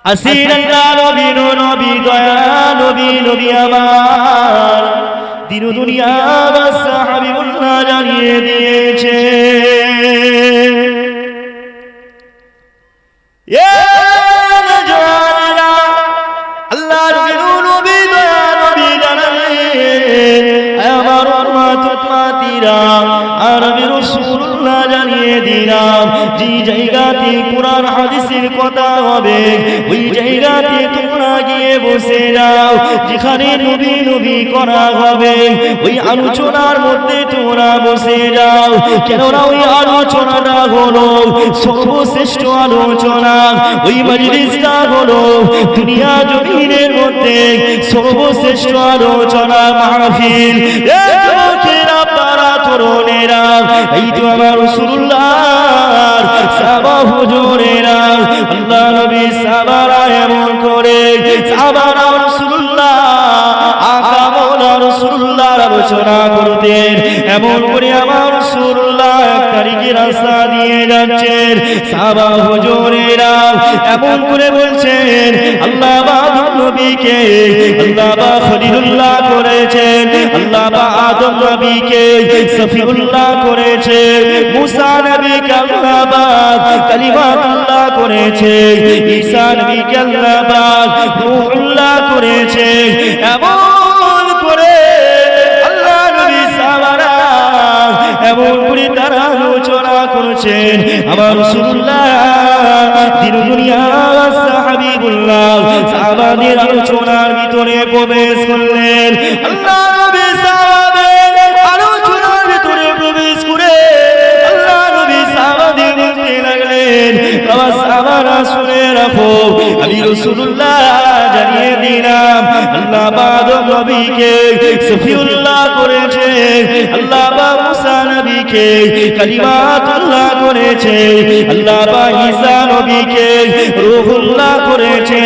আসির আল্লাহ নবী নবী দয়া নবী নবী আমার দিন দুনিয়া হাবিবুল্লাহ জানিয়ে দিয়েছে আল্লাহ নবী দয়া নবী জানালেন আমার উম্মত-উম্মতিরা আর আমি রাসূলুল্লাহ জানিয়ে দিলাম যে জায়গাতে কুরআন হাদিসের কথা হবে ওই জায়গাতে তোমরা গিয়ে বসে যাও যেখানে নবী নবী করা হবে ওই আলোচনার মধ্যে তোমরা বসে যাও কেননা ওই আলোচনাটা হলো সর্বশ্রেষ্ঠ আলোচনা ওই মজলিসটা হলো দুনিয়া জমিনের মধ্যে সর্বশ্রেষ্ঠ আলোচনা মাহফিল আপনারা তরুণেরা এই তো আমার রাসূলুল্লাহর সাহাবা হুজুরেরা আল্লাহ নবী সাহাবারা এমন করে সাহাবারা রাসূলুল্লাহ আকা মাওলা রাসূলুল্লাহর আলোচনা করতেন এমন করে আমার রাসূলুল্লাহ এক তারিখে রাস্তা দিয়ে যাচ্ছেন সাহাবা হুজুরেরা এমন করে বলছেন আল্লাহ পাক নবীকে আল্লাহ পাক খলিলুল্লাহ করেছেন আল্লাহ পাক আদম নবীকে সফিউল্লাহ করেছে মুসা নবীকে আল্লাহ পাক কালিমাতুল্লাহ করেছে ঈসা নবীকে আল্লাহ পাক রূহুল্লাহ করেছে এমন করে আল্লাহ নবী সাহাবারা এমন করে তারা আলোচনা করছেন আমার রাসূলুল্লাহ দিন দুনিয়া হাবিবুল্লাহ সাহাবাদের আলোচনার ভিতরে প্রবেশ করলেন আল্লাহ নবী সাহাবাদের আলোচনার ভিতরে প্রবেশ করে আল্লাহ নবী সাহাবাদের বলতে লাগলেন বাবা সাহাবারা শুনে রাখো আমি রাসূলুল্লাহ জানিয়ে দিলাম আল্লাহ পাক নবীকে সফিউল্লাহ করেছে আল্লাহ পাক মুসা নবীকে কালিমাতুল্লাহ করেছে আল্লাহ পাক ঈসা নবীকে রূহুল্লাহ করেছে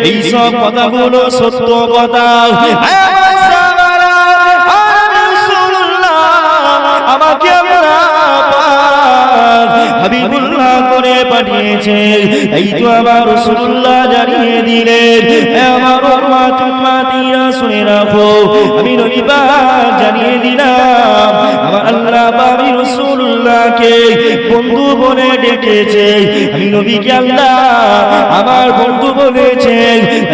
এই সব কথাগুলো সত্য কথা আমাকে হাবিবুল্লাহ করে পাঠিয়েছে এই তো আমার রাসূলুল্লাহ জানিয়ে দিলেন আমার উম্মত-উম্মতিরা শুনে রাখো আমি নবী পাক জানিয়ে দিলাম আমার আল্লাহ পাক রাসূলুল্লাহকে বন্ধু বলে ডেকেছে আমি নবীকে আল্লাহ আমার বন্ধু বলেছে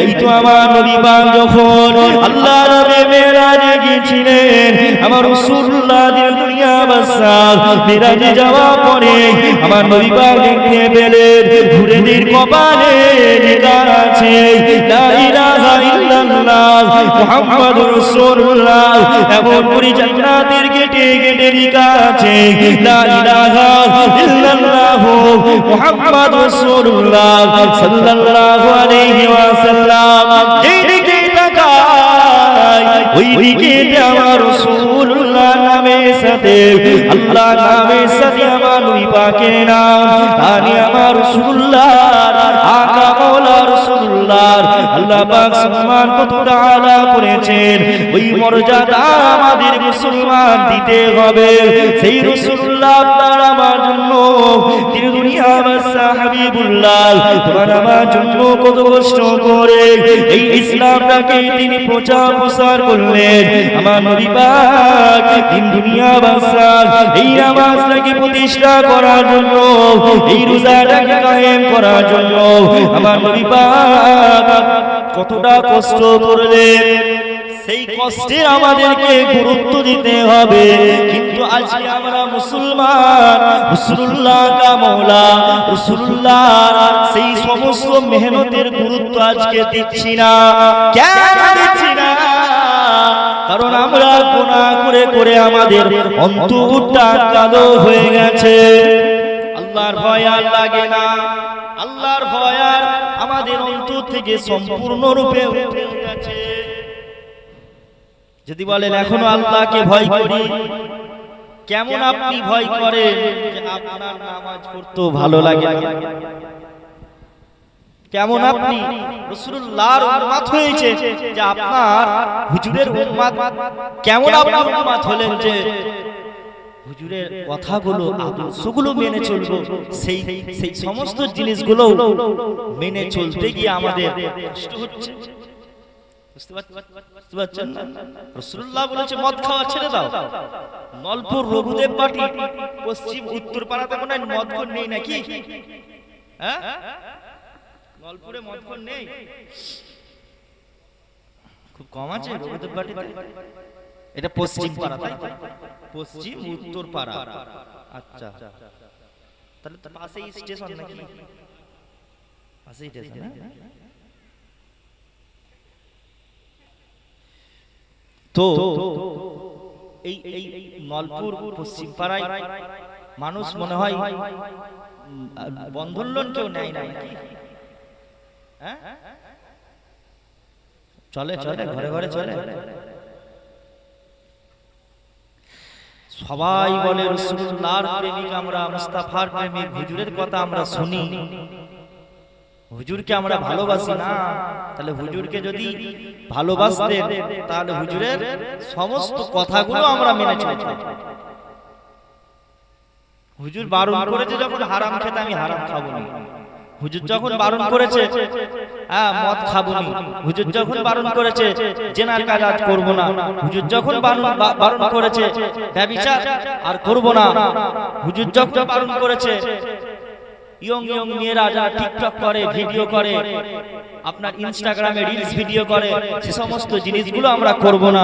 এই তো আমার নবী পাক যখন আল্লাহর নবী মেরাজে গিয়েছিলেন আমার রাসূলুল্লাহ দুনিয়া বাদশাহ মেরাজে যাওয়ার পরে আমার নবী পাক দেখতে পেলেন হুরেদের কপালে লেখা আছে লা ইলাহা ইল্লাল্লাহ মুহাম্মাদুর রাসূলুল্লাহ এমন করে জান্নাতের গেটে গেটে লেখা আছে লা ইলাহা ইল্লাল্লাহ মুহাম্মাদুর রাসূলুল্লাহ সাল্লাল্লাহু আলাইহি ওয়াসাল্লাম যেদিকে তাকায় ওইদিকে আমার রাসূলুল্লাহ নামের সাথে আল্লাহ নামের সাথে আমার নবী পাকের নাম তানি আমার রাসূলুল্লাহ আকা মাওলা রাসূলুল্লাহ আল্লাহ পাক সম্মান কত তাআলা করেছেন ওই মর্যাদা আমাদের মুসলমান দিতে হবে সেই রাসূলুল্লাহ আপনার আমার জন্য দিন দুনিয়া বাদশাহ হাবিবুল্লাহ তোমার আমার জন্য কত কষ্ট করে এই ইসলামটাকে তিনি প্রচার করলেন আমার নবী পাক দিন দুনিয়া বাদশাহ এই নামাজটাকে প্রতিষ্ঠা করার জন্য এই রোজাটাকে কায়েম করার জন্য আমার নবী পাক কতটা কষ্ট করলেন সেই কষ্টে আমাদেরকে গুরুত্ব দিতে হবে কিন্তু আজকে আমরা মুসলমান রাসূলুল্লাহ কা মাওলা রাসূলুল্লাহ সেই সমস্ত মেহনতের গুরুত্ব আজকে দিচ্ছি না কেন দিচ্ছি না কারণ আমরা গুনাহ করে করে আমাদের অন্তরটা কালো হয়ে গেছে আল্লাহর ভয় আর লাগে না আল্লাহর ভয় আর আমাদের অন্তর থেকে সম্পূর্ণরূপে উঠে গেছে যদি বলেন এখনো আল্লাহকে ভয় করি কেমন আপনি ভয় করেন যে আপনার নামাজ পড়তে ভালো লাগে কেমন আপনি রাসূলুল্লাহর উম্মত হয়েছে যে আপনার হুজুরের উম্মত কেমন আপনি উম্মত হলেন যে হুজুরের কথাগুলো আদর্শগুলো মেনে চলবো, সেই সেই সমস্ত জিনিসগুলো মেনে চলতে গিয়ে আমাদের কষ্ট হচ্ছে। বুঝতে পারছেন? রাসূলুল্লাহ বলেছে মদ খাওয়া ছেড়ে দাও। নলপুর রঘুদেব বাটি পশ্চিম উত্তর পাড়াতে মনে হয় মদখোর নেই নাকি? হ্যাঁ, নলপুরে মদখোর নেই, খুব কম আছে রঘুদেব বাটিতে। এটা পশ্চিম পাড়া, তাই পশ্চিম উত্তর পাড়া। আচ্ছা, তাহলে তো পাশেই স্টেশন নাকি? পাশেই স্টেশন। তো এই এই নলপুর পশ্চিম পাড়ায় মানুষ মনে হয় বন্ধন লোন কেউ নেয় না নাকি? হ্যাঁ, চলে চলে, ঘরে ঘরে চলে। সবাই বলে রাসূলুল্লাহর প্রেমিক আমরা, মুস্তাফার প্রেমিক, হুজুরের কথা আমরা শুনি, হুজুরকে আমরা ভালোবাসি না। তাহলে হুজুরকে যদি ভালোবাসতেন তাহলে হুজুরের সমস্ত কথাগুলো আমরা মেনে চলতাম। হুজুর বারণ করেছে যখন হারাম খেতে, আমি হারাম খাবো না। হুজুর যখন বারণ করেছে মদ খাবো না, হুজুর যখন বারণ করেছে জেনার কাজ আজ করবো না, হুজুর যখন বারণ করেছে ব্যভিচার আর করবো না, হুজুর যখন বারণ করেছে ইয়ং ইয়ং মেয়েরা যারা টিকটক করে, ভিডিও করে, আপনার ইনস্টাগ্রামে রিলস ভিডিও করে, সে সমস্ত জিনিসগুলো আমরা করব না।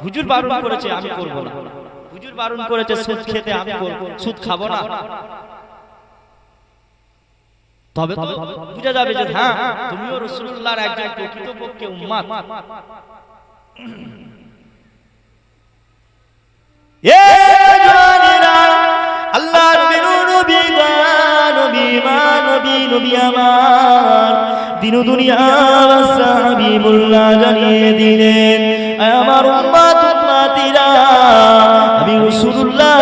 হুজুর বারণ করেছে আমি করব না, হুজুর বারণ করেছে সুদ খেতে, আমি সুদ খাবো না। তবে তো বুঝা যাবে যে হ্যাঁ তুমিও রাসূলুল্লাহর একজন প্রকৃতপক্ষে উম্মত। এ জানেরা আল্লাহর নবী নবী আমার দিন দুনিয়া হাবিবুল্লাহ জানিয়ে দিলেন আমার উম্মত উম্মতিরা, আমি রাসূলুল্লাহ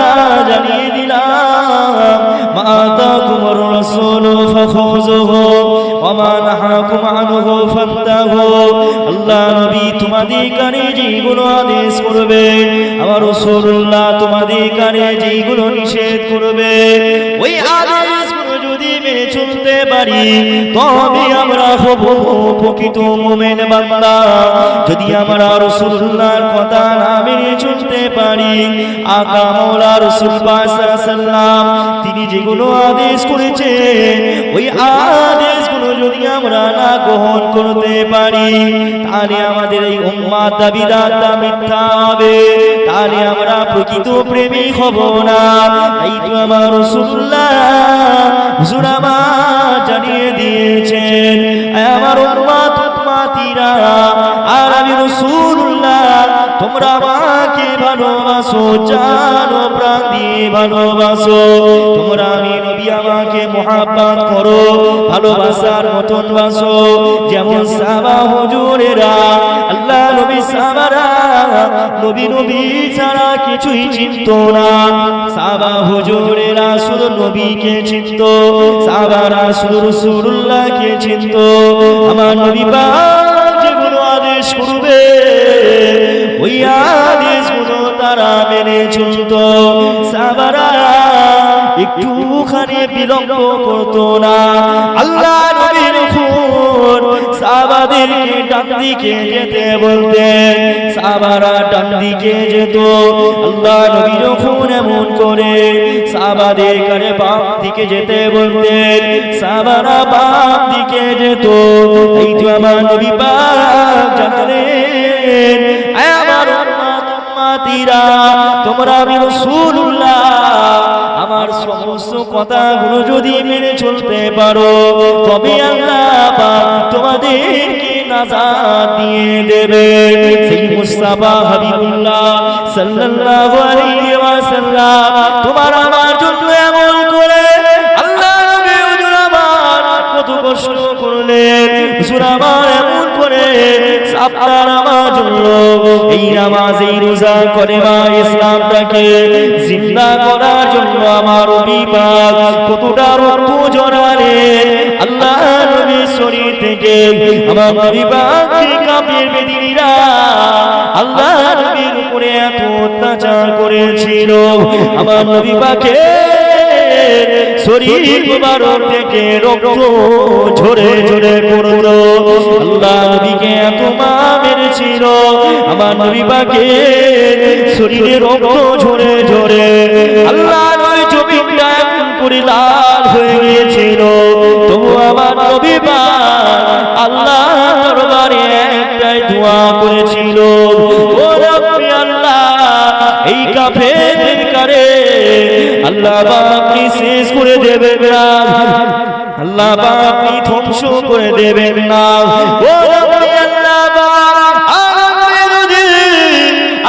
জানিয়ে দিলাম মা আতাকুমুর রাসূল ফাখুযুহু ওয়া মা নাহাকুম আনহু ফান্তাহু। আল্লাহ নবী তোমাদের কানে যেগুলো আদেশ করবে, আমার রাসূলুল্লাহ তোমাদের কানে যেগুলো নিষেধ করবে, ওই আদেশগুলো যদি মেনে চলতে পারি তবে আমরা হব প্রকৃত মুমিন বান্দা। যদি আমরা রাসূলুল্লাহর কথা না মেনে চলতে পারি, আকা মাওলা রাসূল পাক সাল্লাল্লাহু আলাইহি ওয়াসাল্লাম তিনি যেগুলো আদেশ করেছে ওই আদেশগুলো যদি আমরা না গ্রহণ করতে পারি তাহলে আমাদের এই উম্মত দাবিদারটা মিথ্যা হবে, তাহলে আমরা প্রকৃত প্রেমিক হব না। এই তো আমার রাসূলুল্লাহ হুজুর আমার জানিয়ে দিয়েছেন আমার উম্মত উম্মতিরা, আর আমি রাসূলুল্লাহ তোমরা আমাকে ভালোবাসো, জানো প্রাণ দিয়ে ভালোবাসো, তোমরা আমি নবী আমাকে মুহাব্বত করো, ভালোবাসার মতন বাসো। যেমন সাহাবা হুজুরেরা আল্লাহ নবী সাহাবারা নবী নবী ছাড়া কিছুই চিনত না, সাহাবা হুজুরেরা শুধু নবীকে চিনত, সাহাবারা শুধু রাসূলুল্লাহকে চিনত। আমার নবী পাক যেগুলো আদেশ করবে ওই আদেশগুলো তারা মেনে চলত, সাহাবারা একটুখানি বিলম্ব করতো না। আল্লাহ নবীর খুন সাহাবাদেরকে ডান দিকে যেতে বলতেন, সাহাবারা ডান দিকে যেত, আল্লাহ নবী যখন এমন করে সাহাবাদের কানে বাম দিকে যেতে বলতেন, সাহাবারা বাম দিকে যেত। এই তো আমার নবী পাক জানালেন আমার উম্মত উম্মতিরা তোমরা আমি রাসূলুল্লাহ আমার সমস্ত কথাগুলো যদি মেনে চলতে পারো তবে আল্লাহ পাক তোমাদেরকে নাজাত দিয়ে দেবে। সেই মুস্তাফা হাবিবুল্লাহ সাল্লাল্লাহু আলাইহি ওয়াসাল্লাম তোমার আমার জন্য এমন করে আল্লাহ নবী হুজুর আমার কত কষ্ট করলেন, হুজুর আমার এমন করে আপনার আমার জন্য এই নামাজ এই রোজা করে বা ইসলামটাকে জিন্দা করার জন্য আমার নবী পাক কতটা রক্ত ঝরালেন। আল্লাহ নবীর শরীর থেকে আমার নবী পাক কাফের বেদিনীরা আল্লাহ নবীর উপরে এত অত্যাচার করেছে, করেছিল আমার নবী পাকের শরীর মুবারক থেকে রক্ত ঝরে ঝরে পড়তো আল্লাহ নবীকে এত মা মেরেছিল আমার নবী পাকের শরীরে রক্ত ঝরে ঝরে আল্লাহ নবী জমিনটা এমন করে লাল হয়ে গিয়েছিল তবু আমার নবী পাক আল্লাহ দরবারে একটাই দোয়া করেছিল ও রব্বি আল্লাহ এই কাফেরদের কারে আল্লাহ আপনি শেষ করে দেবেন না আল্লাহ আপনি ধ্বংস করে দেবেন না ও রব্বি আল্লাহ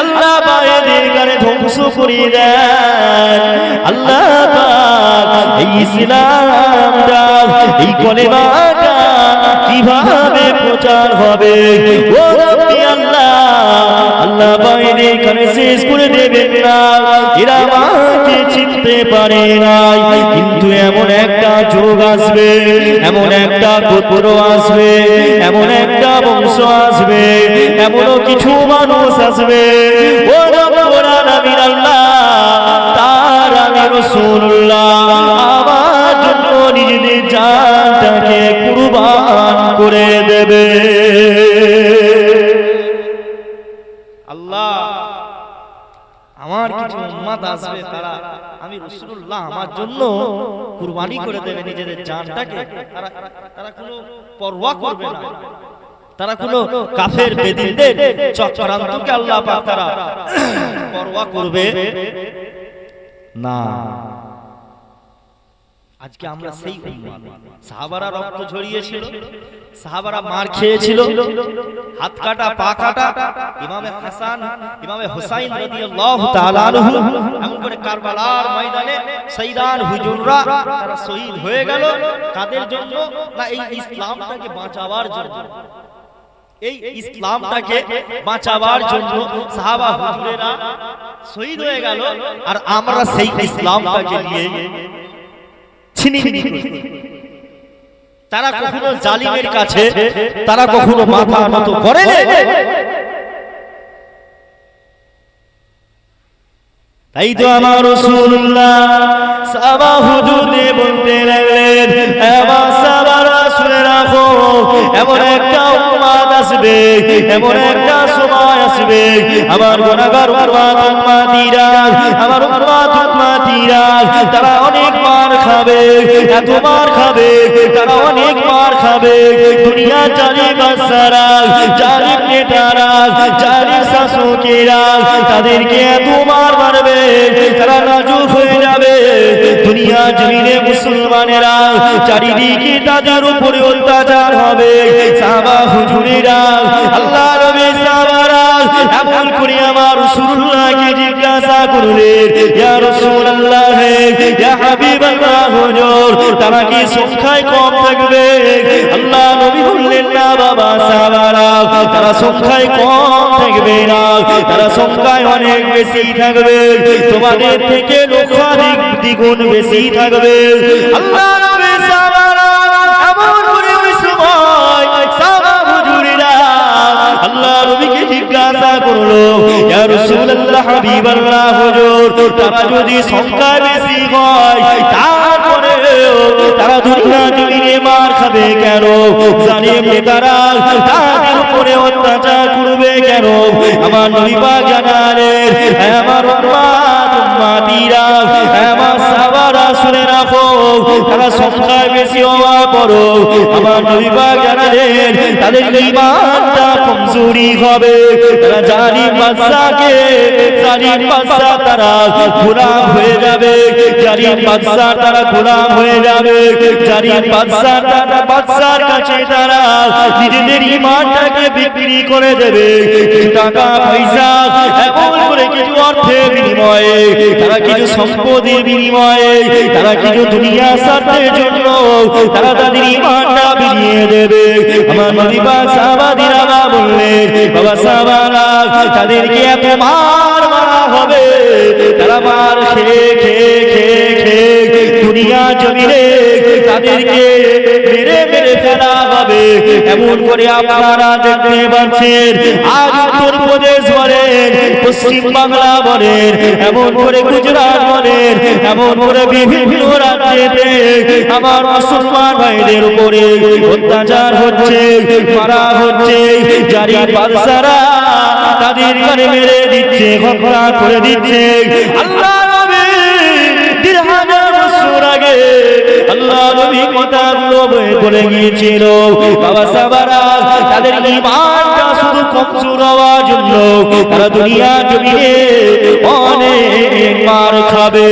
আল্লাহ এদের কারে ধ্বংস করিয়ে দেন আল্লাহ এই ইসলামটা এই কলেমাটা কিভাবে প্রচার হবে ও রব্বি আল্লাহ আল্লাহ বাইরে এখানে শেষ করে দেবেন না এরা আমাকে চিনতে পারে না কিন্তু এমন একটা যুগ আসবে এমন একটা গোত্র আসবে এমন একটা বংশ আসবে এমনও কিছু মানুষ আসবে ও রব্বুল আলামিন আল্লাহ তার আমি রাসূলুল্লাহ আমার জন্য নিজেদের জানটাকে কুরবান করে দেবে আল্লাহ আমার কিছু উম্মত আসবে তারা আমি রাসূলুল্লাহ আমার জন্য কুরবানি করে দেবে নিজেদের জানটাকে তারা কোনো পরোয়া করবে না তারা কোনো কাফের বেদিনদের চক্রান্তকে আল্লাহ পাক তারা পরোয়া করবে না আজকে আমরা সেই উম্মত সাহাবারা রক্ত ঝরিয়েছিল সাহাবারা মার খেয়েছিল হাত কাটা পা কাটা ইমামে হাসান ইমামে হুসাইন রাদিয়াল্লাহু তাআলা আনহু এমন করে কারবালার ময়দানে শহীদান হুজুররা তারা শহীদ হয়ে গেল কাদের জন্য না এই ইসলামটাকে বাঁচাবার জন্য এই ইসলামটাকে বাঁচাবার জন্য সাহাবা হুজুরেরা শহীদ হয়ে গেল আর আমরা সেই ইসলামটাকে নিয়ে ছিনিমিনি করি তারা কখনো জালিমের কাছে তারা কখনো মাথা নত করে না তাই তো আমার রাসূলুল্লাহ সাহাবা হুজুরে বলতে লাগলেন এবার সাহাবারা শুনে রাখো এমন একটা উম্মত আসবে এমন একটা সময় আসবে আমার গুনাহগার উম্মতিরা আমার উম্মতিরা তারা অনেক মার খাবে এত মার খাবে তারা অনেক মার খাবে দুনিয়া জালিম বাদশারা জালিম নেতারা জালিম শাসকেরা তাদেরকে এত মার মারবে তারা নাজুক হয়ে যাবে দুনিয়া জমিনে মুসলমানেরা চারিদিকে তাদের উপরে অত্যাচার হবে সাহাবা হুজুরেরা আল্লাহ নবী সাহাবারা এমন করে আমার রাসূলুল্লাহকে জিজ্ঞাসা করলেন ইয়া রাসূলুল্লাহ ইয়া হাবিবাল্লাহ হুজুর তারা কি সংখ্যায় কম থাকবে আল্লাহ নবী বললেন না বাবা সাহাবারা তারা সংখ্যায় কম থাকবে না তারা সংখ্যায় অনেক বেশি থাকবে তোমাদের থেকে লক্ষাধিক দ্বিগুণ বেশি থাকবে আল্লাহ নবী সাহাবারা এমন করে ওই সময় সাহাবা হুজুরেরা আল্লাহ নবীকে জিজ্ঞাসা করলো ইয়া রাসূলুল্লাহ হাবিবাল্লাহ হুজুর তারা যদি সংখ্যা বেশি হয় তারপরে তারা দুনিয়া জমিনে মার খাবে কেন জালিম নেতারা তাদের উপরে অত্যাচার করবে কেন আমার নবী পাক জানালেন আমার উম্মতিরা আমার সাহাবারা শুনে রাখো তারা সংখ্যায় বেশি হওয়া পরও আমার নবী পাক জানালেন তাদের ঈমানটা কমজোরি হবে তারা জালিম বাদশা তারা গোলাম হয়ে যাবে জালিম বাদশা তারা গোলাম হয়ে যাবে জালিম বাদশার কাছে তারা নিজেদের ঈমানটাকে বিক্রি করে দেবে টাকা পয়সা এমন করে কিছু অর্থের বিনিময়ে তারা কিছু সম্পদের বিনিময়ে তারা কিছু দুনিয়া স্বার্থের জন্য তারা তাদের ঈমানটা বিলিয়ে দেবে আমার নবী পাক সাহাবাদিরা বললেন বাবা সাহাবারা তাদেরকে এত মার মারা হবে তারা মার খেয়ে খেয়ে খেয়ে খেয়ে দুনিয়া জমিনে তাদেরকে মেরে মেরে ফেলা হবে এমন করে আপনারা দেখতে পাচ্ছেন আজ উত্তরপ্রদেশ বলেন, পশ্চিম বাংলা বলেন, এমন করে গুজরাট বলেন, এমন করে বিভিন্ন রাজ্যেতে আমার মুসলমান ভাইদের উপরে অত্যাচার হচ্ছে, মারা হচ্ছে। জারি বাদশারা তাদের ঘরে মেরে দিচ্ছে, হত্যা করে দিচ্ছে। আল্লাহ নবী ১৫০০ বছর আগে আল্লাহ নবী কথাগুলো বলে গিয়েছিল, বাবা সাহাবারা তাদের ঈমানটা শুধু কমজোর হওয়ার জন্য তারা দুনিয়া জমিনে অনেক মার খাবে।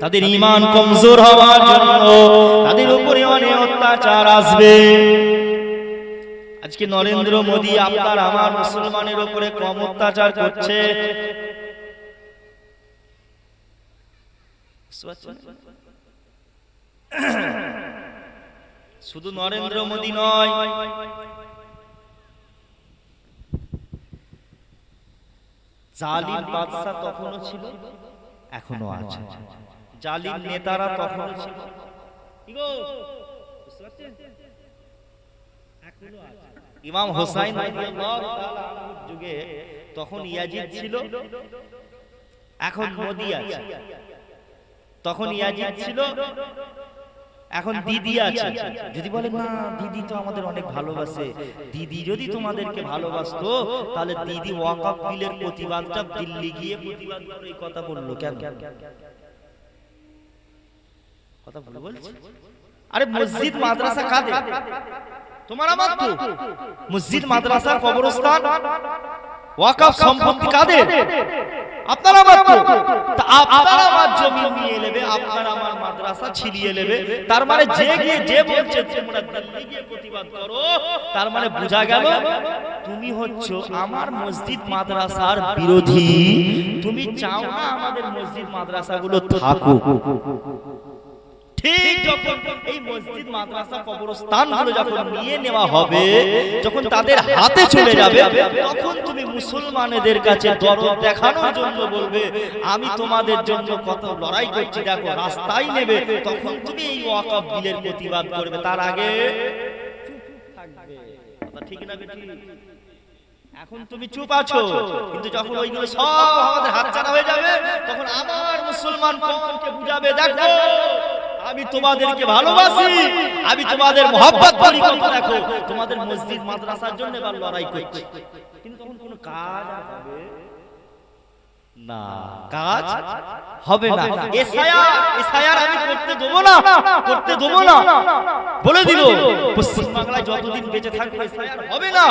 তাদের ঈমান কমজোর হওয়ার জন্য তাদের উপরে অনেক অত্যাচার আসবে। আজকে নরেন্দ্র মোদী আপনার আমার মুসলমানের উপরে কম অত্যাচার করছে? শুধু নরেন্দ্র মোদী নয়, জালিম বাদশা তখনও ছিল, এখনো আছে। জালিম নেতারা তখনও ছিল, ইমাম হোসাইন রাদিয়াল্লাহু তাআলা আনহুর যুগে তখন ইয়াজিদ ছিল, এখন মোদী আছে। তখন ইয়াজিদ ছিল, এখন দিদি আছে। যদি বলে না দিদি তো আমাদের অনেক ভালোবাসে, দিদি যদি তোমাদেরকে ভালোবাসতো তাহলে দিদি ওয়াকফ বিলের প্রতিবাদটা দিল্লি গিয়ে প্রতিবাদ করে এই কথা বললো কেন? কথা বলছে। আরে মসজিদ মাদ্রাসা কাদের? তোমার আমার তো। মসজিদ মাদ্রাসা কবরস্থান ওয়াকফ সম্পত্তি কাদের? আপনারা আমার তো। আপনারা আমার জমি নিয়ে নেবে, আপনারা আমার মাদ্রাসা ছিনিয়ে নেবে। তার মানে যে গিয়ে যে বলছে তোমরা দিল্লি গিয়ে প্রতিবাদ করো, তার মানে বোঝা গেল তুমি হচ্ছে আমার মসজিদ মাদ্রাসার বিরোধী। তুমি চাও না আমাদের মসজিদ মাদ্রাসাগুলো থাকুক। ঠিক যখন এই মসজিদ মাদ্রাসা কবরস্থানগুলো যখন নিয়ে নেওয়া হবে, যখন তাদের হাতে চলে যাবে, তখন তুমি মুসলমানদের কাছে দরদ দেখানোর জন্য বলবে আমি তোমাদের জন্য কত লড়াই করছি, দেখো রাস্তায় নেবে। তখন তুমি এই ওয়াকফ বিলের প্রতিবাদ করবে, তার আগে ঠিক না বেটি? এখন তুমি চুপ আছো, কিন্তু যখন ওইগুলো সব আমাদের হাতছাড়া হয়ে যাবে, তখন আমার মুসলমান কওমকে বুঝাবে দেখো আমি তোমাদেরকে ভালোবাসি, আমি তোমাদের মহব্বত করি, কিন্তু দেখো তোমাদের মসজিদ মাদ্রাসার জন্য এবার লড়াই করছি। কিন্তু তখন কোনো কাজ হবে না, কাজ হবে না। এসআইআর আমি করতে দেবো না, করতে দেবো না বলে দিল। পশ্চিম বাংলায় যতদিন বেঁচে থাকবে এসআইআর হবে না।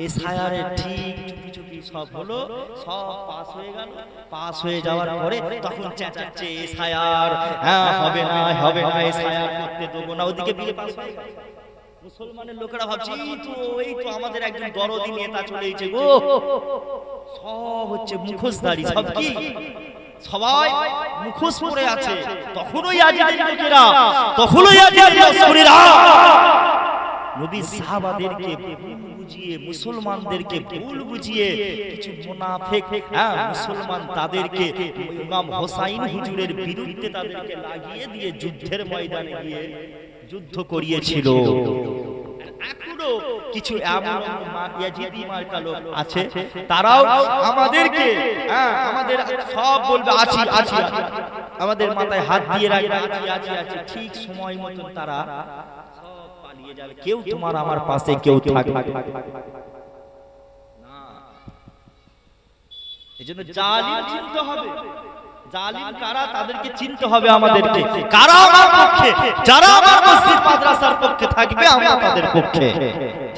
এসআইআর ঠিক চুপি চুপি সব হলো, সব পাস হয়ে গেল। পাস হয়ে যাওয়ার পরে তখন চেঁচাচ্ছে এসআইআর হবে না, হবে না, এসআইআর করতে দেবো না। ওদিকে বিয়ে পাস হয়ে গেল। মুসলমানের লোকেরা ভাবছে এই তো আমাদের একজন দরদি নেতা চলে এসেছে গো। সব হচ্ছে মুখোশধারী, সব কি সবাই মুখোশ পরে আছে। তখনও ইয়াজিদের লোকেরা, তখনও ইয়াজিদের লস্করেরা নবী সাহাবাদেরকে বুঝিয়ে, মুসলমানদেরকে ভুল বুঝিয়ে কিছু মুনাফিক মুসলমান তাদেরকে ইমাম হোসাইন হুজুরের বিরুদ্ধে তাদেরকে লাগিয়ে দিয়ে যুদ্ধের ময়দানে গিয়ে যুদ্ধ করিয়েছিল। এখনো কিছু এমন ইয়াজিদি মার্কা লোক আছে, তারাও আমাদেরকে আমাদের সব বলবে আছি আছি, আমাদের মাথায় হাত দিয়ে রাখবে আছি আছি আছি। ঠিক সময় মতো তারা যাবে, কেউ তোমার আমার পাশে কেউ থাকবে না। এজন্য জালিম চিনতে হবে, জালিম কারা তাদেরকে চিনতে হবে আমাদেরকে। কারা আমার পক্ষে, যারা আমার মসজিদ মাদ্রাসার পক্ষে থাকবে আমরা তাদের পক্ষে,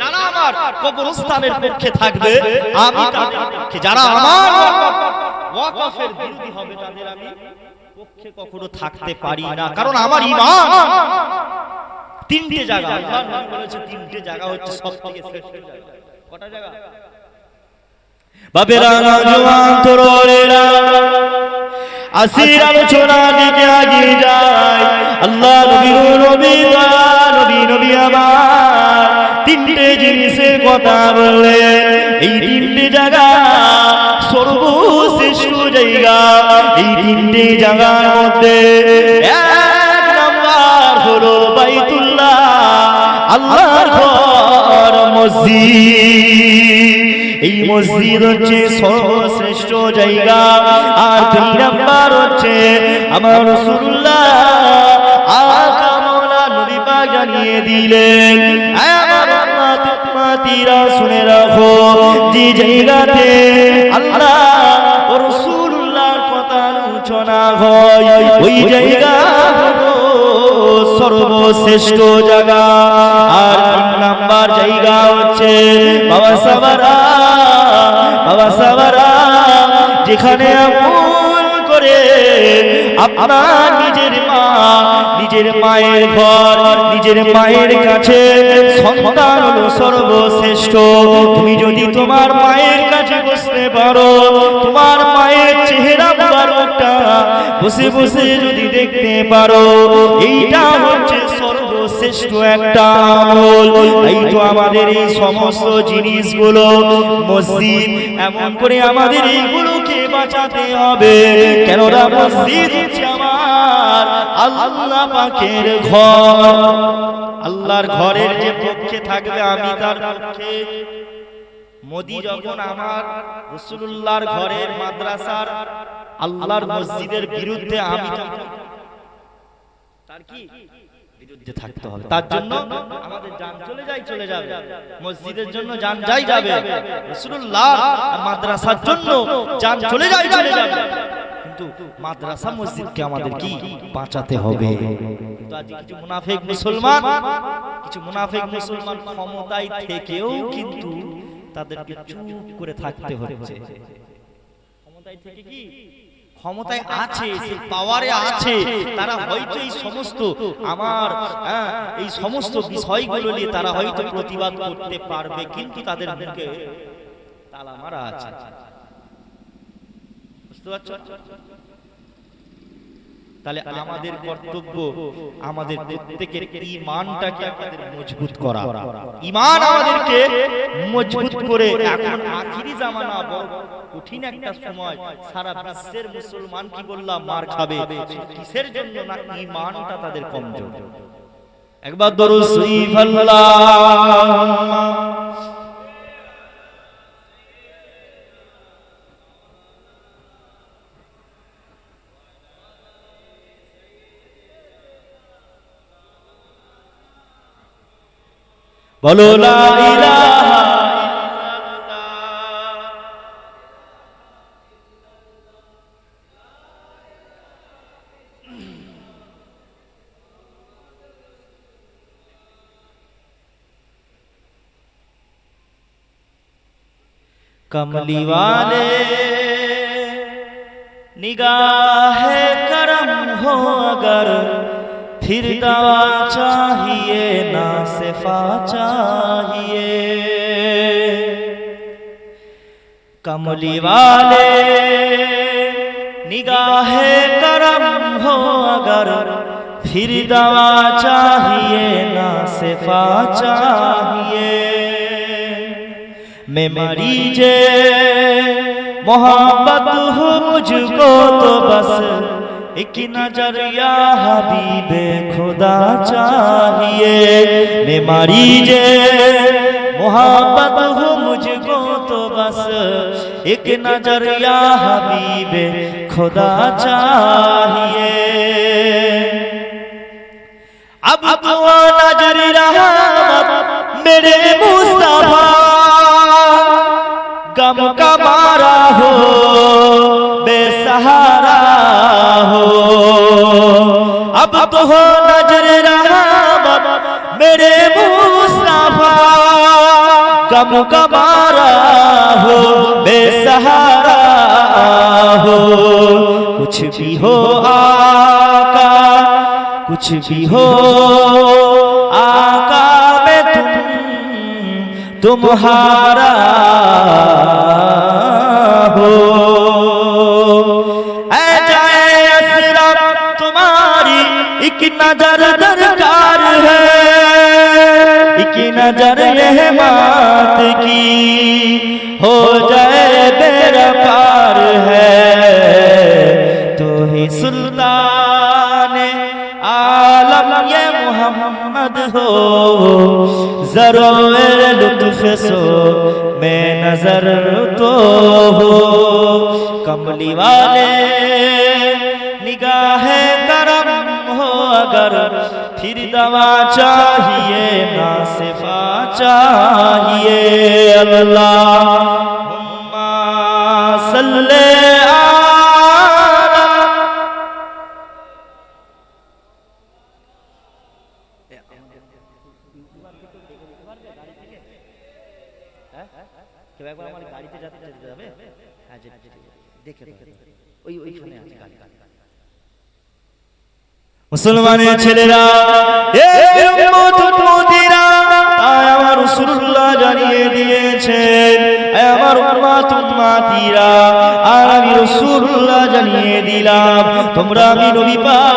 যারা আমার কবরস্থানের পক্ষে থাকবে আমি তাদের পক্ষে, যারা আমার ওয়াকফের বিরোধী হবে তাদের আমি পক্ষে কখনো থাকতে পারি না। কারণ আমার ঈমান তিনটে জায়গা, আল্লাহ নবী বলেছে তিনটে জায়গা হচ্ছে সবথেকে শ্রেষ্ঠ জায়গা। কটা জায়গা? বাবেরা নওজওয়ান তরুণেরা আসির আলোচনা দিকে এগিয়ে যায়। আল্লাহ নবী নবী আমার তিনটে জিনিসের কথা বললেন। এই তিনটে জায়গা সর্বশ্রেষ্ঠ জায়গা। এই তিনটে জায়গার মধ্যে এক নাম্বার হলো বাইতুল্লাহ। আল্লাহর ঘর মসজিদ। এই মসজিদ হচ্ছে সর্বশ্রেষ্ঠ জায়গা। আর 2 নাম্বার হচ্ছে আমার রাসূলুল্লাহ আকা মাওলা নবী পাক জানিয়ে দিলেন, আমার উম্মতিরা শুনে রাখো, যে জায়গাতে আল্লাহ ও রাসূলুল্লাহর কথা আলোচনা হয় ওই জায়গা সর্বশ্রেষ্ঠ জায়গা। আর 3 নাম্বার জায়গা হচ্ছে বাবা সাবারা, যেখানে আপন করে আপনার নিজের মায়ের ঘর, নিজের মায়ের কাছে সন্তান হলো সর্বশ্রেষ্ঠ। তুমি যদি তোমার মায়ের কাছে বসতে পারো, তোমার মায়ের চেহারা মুবারকটা বসে বসে যদি দেখতে পারো, এইটা হচ্ছে সর্বশ্রেষ্ঠ একটা আমল। এই তো আমাদের এই সমস্ত জিনিসগুলো মসজিদ, এমন করে আমাদের এইগুলোকে বাঁচাতে হবে, কেননা মসজিদ হচ্ছে আমার আল্লাহ পাকের ঘর। আল্লাহর ঘরের যে পক্ষে থাকবে আমি তার পক্ষে। মোদি যখন আমার রাসূলুল্লাহর ঘরের মাদ্রাসার আল্লাহর মসজিদের বিরুদ্ধে, আমি তার কি বিরুদ্ধে থাকতে হবে। তার জন্য আমাদের জান চলে যাবে, মসজিদের জন্য জান যাবে, রাসূলুল্লাহ মাদ্রাসার জন্য জান চলে যাবে, কিন্তু মাদ্রাসা মসজিদকে আমাদের কি বাঁচাতে হবে। তো আজ কিছু মুনাফিক মুসলমান ক্ষমতায় থেকেও কিন্তু তাদেরকে চুপ করে থাকতে হচ্ছে। ক্ষমতায় থেকে কি ক্ষমতায় আছে, সেই পাওয়ারে আছে, তারা হয়তো এই সমস্ত এই সমস্ত বিষয়গুলো নিয়ে তারা হয়তো প্রতিবাদ করতে পারবে, কিন্তু তাদের মুখে তালা মারা আছে। বুঝতে পারছো? তাহলে আমাদের কর্তব্য আমাদের প্রত্যেকের ঈমানটাকে আমাদের মজবুত করা। ঈমান আমাদেরকে মজবুত করে, এখন আখিরি জামানা বড় কঠিন একটা সময়, সারা বিশ্বের মুসলমান কি বললাম মার খাবে, কিসের জন্য না ঈমানটা তাদের কমজোর। একবার দরুদ শরীফ আল্লাহুম্মা বলো লা ইলাহা ইল্লাল্লাহ। कमली वाले निगाहे करम हो अगर, फिर दवा चाहिए ना सिफा चाहिए। कमली वाले निगाहे करम हो अगर, फिर दवा चाहिए ना सिफा चाहिए। मैं मरीजे मोहब्बत हो मुझको तो बस एक नजर या हबीबे खुदा चाहिए। मैं मरीजे मोहब्बत हो मुझको तो बस एक नजर या हबीबे खुदा चाहिए। अब तो नजर रहमत मेरे मुस्तफा, गम का मारा हो बेसहारा हो। अब तो हो नजर रहमत मेरे मुस्तफा, गम का मारा हो बेसहारा हो। कुछ भी हो आका, कुछ भी हो आका, मैं तुम्हारा हो। ऐ जाए असरा तुम्हारी एक नजर दरकार है, एक नजर रहमत की हो जाए बेड़ा पार है। तो ही सुल्तान आलम ये मोहम्मद हो, ज़रोए लुत्फ़ सो मैं नजर तो हो कमली वाले निगाह करम हो अगर फिर दवा चाहिए ना सिफा चाहिए अल्लाहुम्मा सल्ले মুসলমানের ছেলেরা আমার রাসূলুল্লাহ জানিয়ে দিয়েছেন আমার উম্মত উম্মতিরা আর আমি রাসূলুল্লাহ জানিয়ে দিলাম তোমরা আমি নবী পাক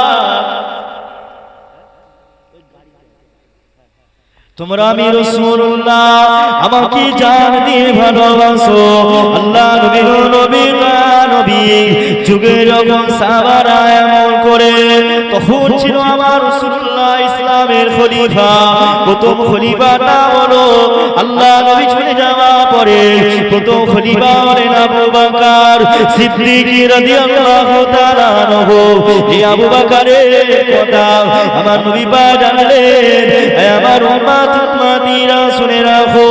তোমরা আমি রাসূলুল্লাহ আমাকে জান দিয়ে ভালোবাসো আল্লাহ নবী নবী যুগে যখন সাহাবারা এমন করে তখন ছিল আমার রাসূলুল্লাহ ইসলামের খলিফা প্রথম খলিফাটা হলো আল্লাহ নবী চলে যাওয়া পরে প্রথম খলিফা হলেন আবু বকর সিদ্দিক রাদিয়াল্লাহু তাআলা আনহু এই আবু বকরের কথা আমার নবী পাক জানলেন আমার উম্মত উম্মতিরা শুনে রাখো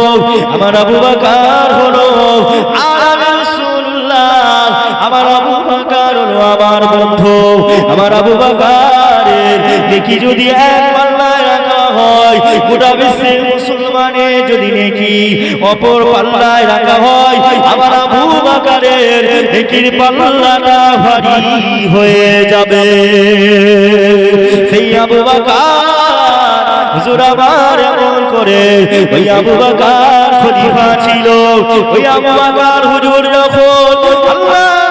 আমার আবু বকর হলো আমার আবু বকর হলো আমার বন্ধু আমার আবু বকরের নেকি যদি এক পাল্লায় রাখা হয় গোটা বিশ্বের মুসলমানের যদি নেকি অপর পাল্লায় রাখা হয় আমার আবু বকরের নেকির পাল্লাটা ভারী হয়ে যাবে সেই আবু বকর হুজুর আমার এমন করে ওই আবু বকর খলিফা ছিল ওই আবু বকর হুজুর যখন আল্লাহ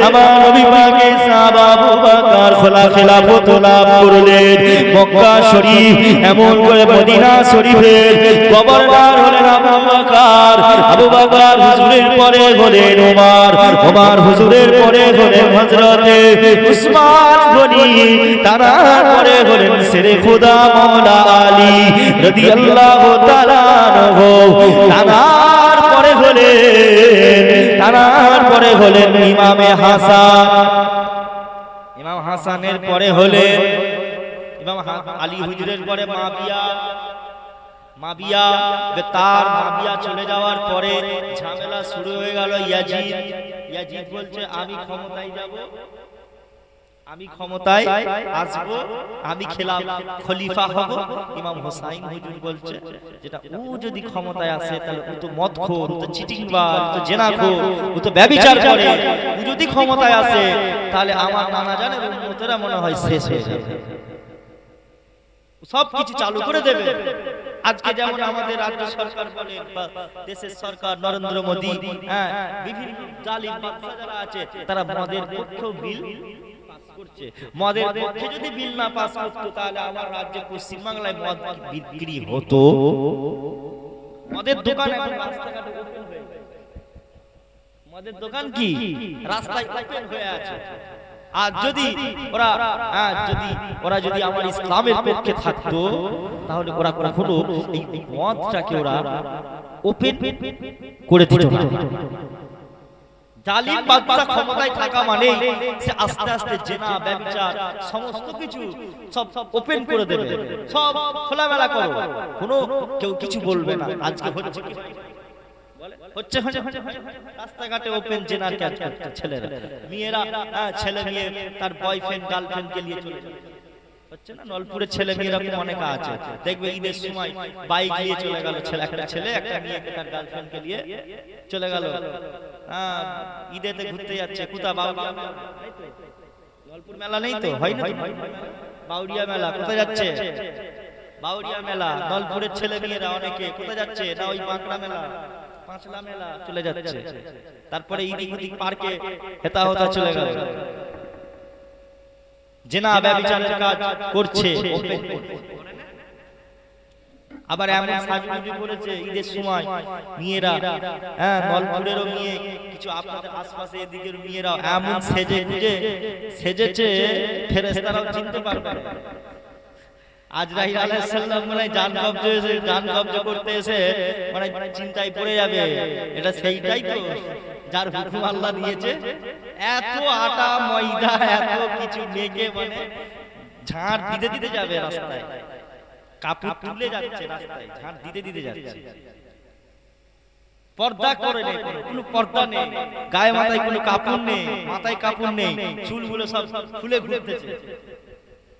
আমার নবী পাকের সাহাবা আবু বকর খেলাফত লাভ করলেন মক্কা শরীফ এমন করে মদিনা শরীফের গভর্নর হলেন আবু বকর হুজুরের পরে হলেন ওমর হুজুরের পরে হলেন হযরতে উসমান গনি তারা পরে হলেন শেরে খোদা মাওলা আলী রাদিয়াল্লাহু তাআলা আনহু তার পরে হলেন ইমামে হাসান ইমাম হাসানের পরে হলেন ইমাম আলী হুজুরের পরে মাবিয়া তার মাবিয়া চলে যাওয়ার পরে ঝামেলা শুরু হয়ে গেল ইয়াজিদ বলছে আমি ক্ষমতায় যাব আমি ক্ষমতায় আসব আমি খলিফা হব ইমাম হোসাইন হুজুর বলছে যেটা ও যদি ক্ষমতায় আসে তাহলে ও তো মদখোর ও তো চিটিংবাজ ও তো জেনাখোর ও তো ব্যভিচার করে ও যদি ক্ষমতায় আসে তাহলে আমার নানা জানে উম্মতেরা মনে হয় শেষ হয়ে যাবে সব কিছু চালু করে দেবে আজকে যেমন আমাদের রাজ্য সরকার বলেন বা দেশের সরকার নরেন্দ্র মোদি বিভিন্ন জালিম বাদশা যারা আছে তারা মদের পক্ষে বিল মদের পক্ষে যদি বিল না পাস করতো তাহলে আমার রাজ্যে পশ্চিম বাংলায় মদ বিক্রি হতো মদের দোকান এখন রাস্তাঘাটে ওপেন হয়ে গেছে মদের দোকান কি রাস্তায় ওপেন হয়ে আছে আর যদি ওরা যদি আমার ইসলামের পক্ষে থাকতো তাহলে ওরা কখনো এই মদটাকে ওরা ওপেন করে দিত না জালিম বাদশা ক্ষমতায় থাকা মানে সে আস্তে আস্তে জিনা ব্যভিচার সমস্ত কিছু সব ওপেন করে দেবে সব খোলামেলা করো কোনো কেউ কিছু বলবে না আজকে হচ্ছে রাস্তাঘাটে ওপেন জিনার কাজ করছে ছেলেরা মেয়েরা ছেলে মেয়ে তার বয়ফ্রেন্ড গার্লফ্রেন্ডকে নিয়ে চলে হচ্ছে না নলপুরের ছেলে মেয়েরা অনেক আছে দেখবে ঈদের সময় বাইক নিয়ে চলে গেল একটা ছেলে একটা মেয়েকে তার গার্লফ্রেন্ডকে নিয়ে চলে গেল ঈদেতে ঘুরতে যাচ্ছে কোথা বাউরিয়া নলপুর মেলা নেই তো হয় না বাউরিয়া মেলা কোথায় যাচ্ছে বাউরিয়া মেলা নলপুরের ছেলে মেয়েরা অনেকে কোথায় যাচ্ছে না ওই বাঁকড়া মেলা পাঁচলা মেলা চলে যাচ্ছে তারপরে ঈদ পার্কে হেতা হতা চলে গেল জিনা ব্যভিচারের কাজ করছে আবার এমন সাজুগুজু করেছে ঈদের সময় মেয়েরা নলপুরেরও মেয়ে কিছু আপনাদের আশপাশে এদিকের মেয়েরা এমন সেজেছে ফেরেশতারাও চিনতে পারবে আজরাইল আলাইহিস সালাম মানে জান কবজ করতে এসে মানে চিন্তায় পড়ে যাবে, এটা সেইটাই তো যার হুকুম আল্লাহ দিয়েছে। এত আটা ময়দা এত কিছু মেখে মানে ঝাড় দিতে দিতে যাবে রাস্তায়, কাপড় তুলে যাচ্ছে রাস্তায়, ঝাড় দিতে দিতে যাচ্ছে। পর্দা করে নেই, কোনো পর্দা নেই, গায়ে মাথায় কোনো কাপড় নেই, মাথায় কাপড় নেই, চুলগুলো সব খুলে ঘুরতেছে,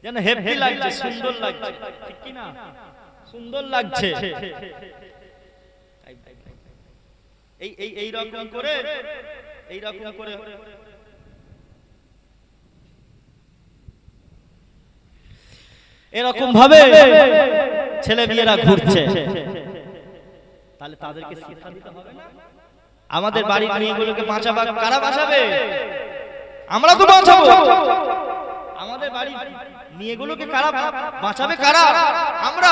যেন হেভি লাগছে, সুন্দর লাগছে, ঠিক কি না? সুন্দর লাগছে। এই রকম করে এরকম ভাবে ছেলে মেয়েরা ঘুরছে, তাহলে তাদেরকে শিক্ষা দিতে হবে না? আমাদের বাড়ির মেয়েগুলোকে বাঁচাবে কারা? বাঁচাবে আমরা তো বাঁচাবো। আমাদের বাড়ির মেয়েগুলোকে কারা বাঁচাবে? কারা? আমরা।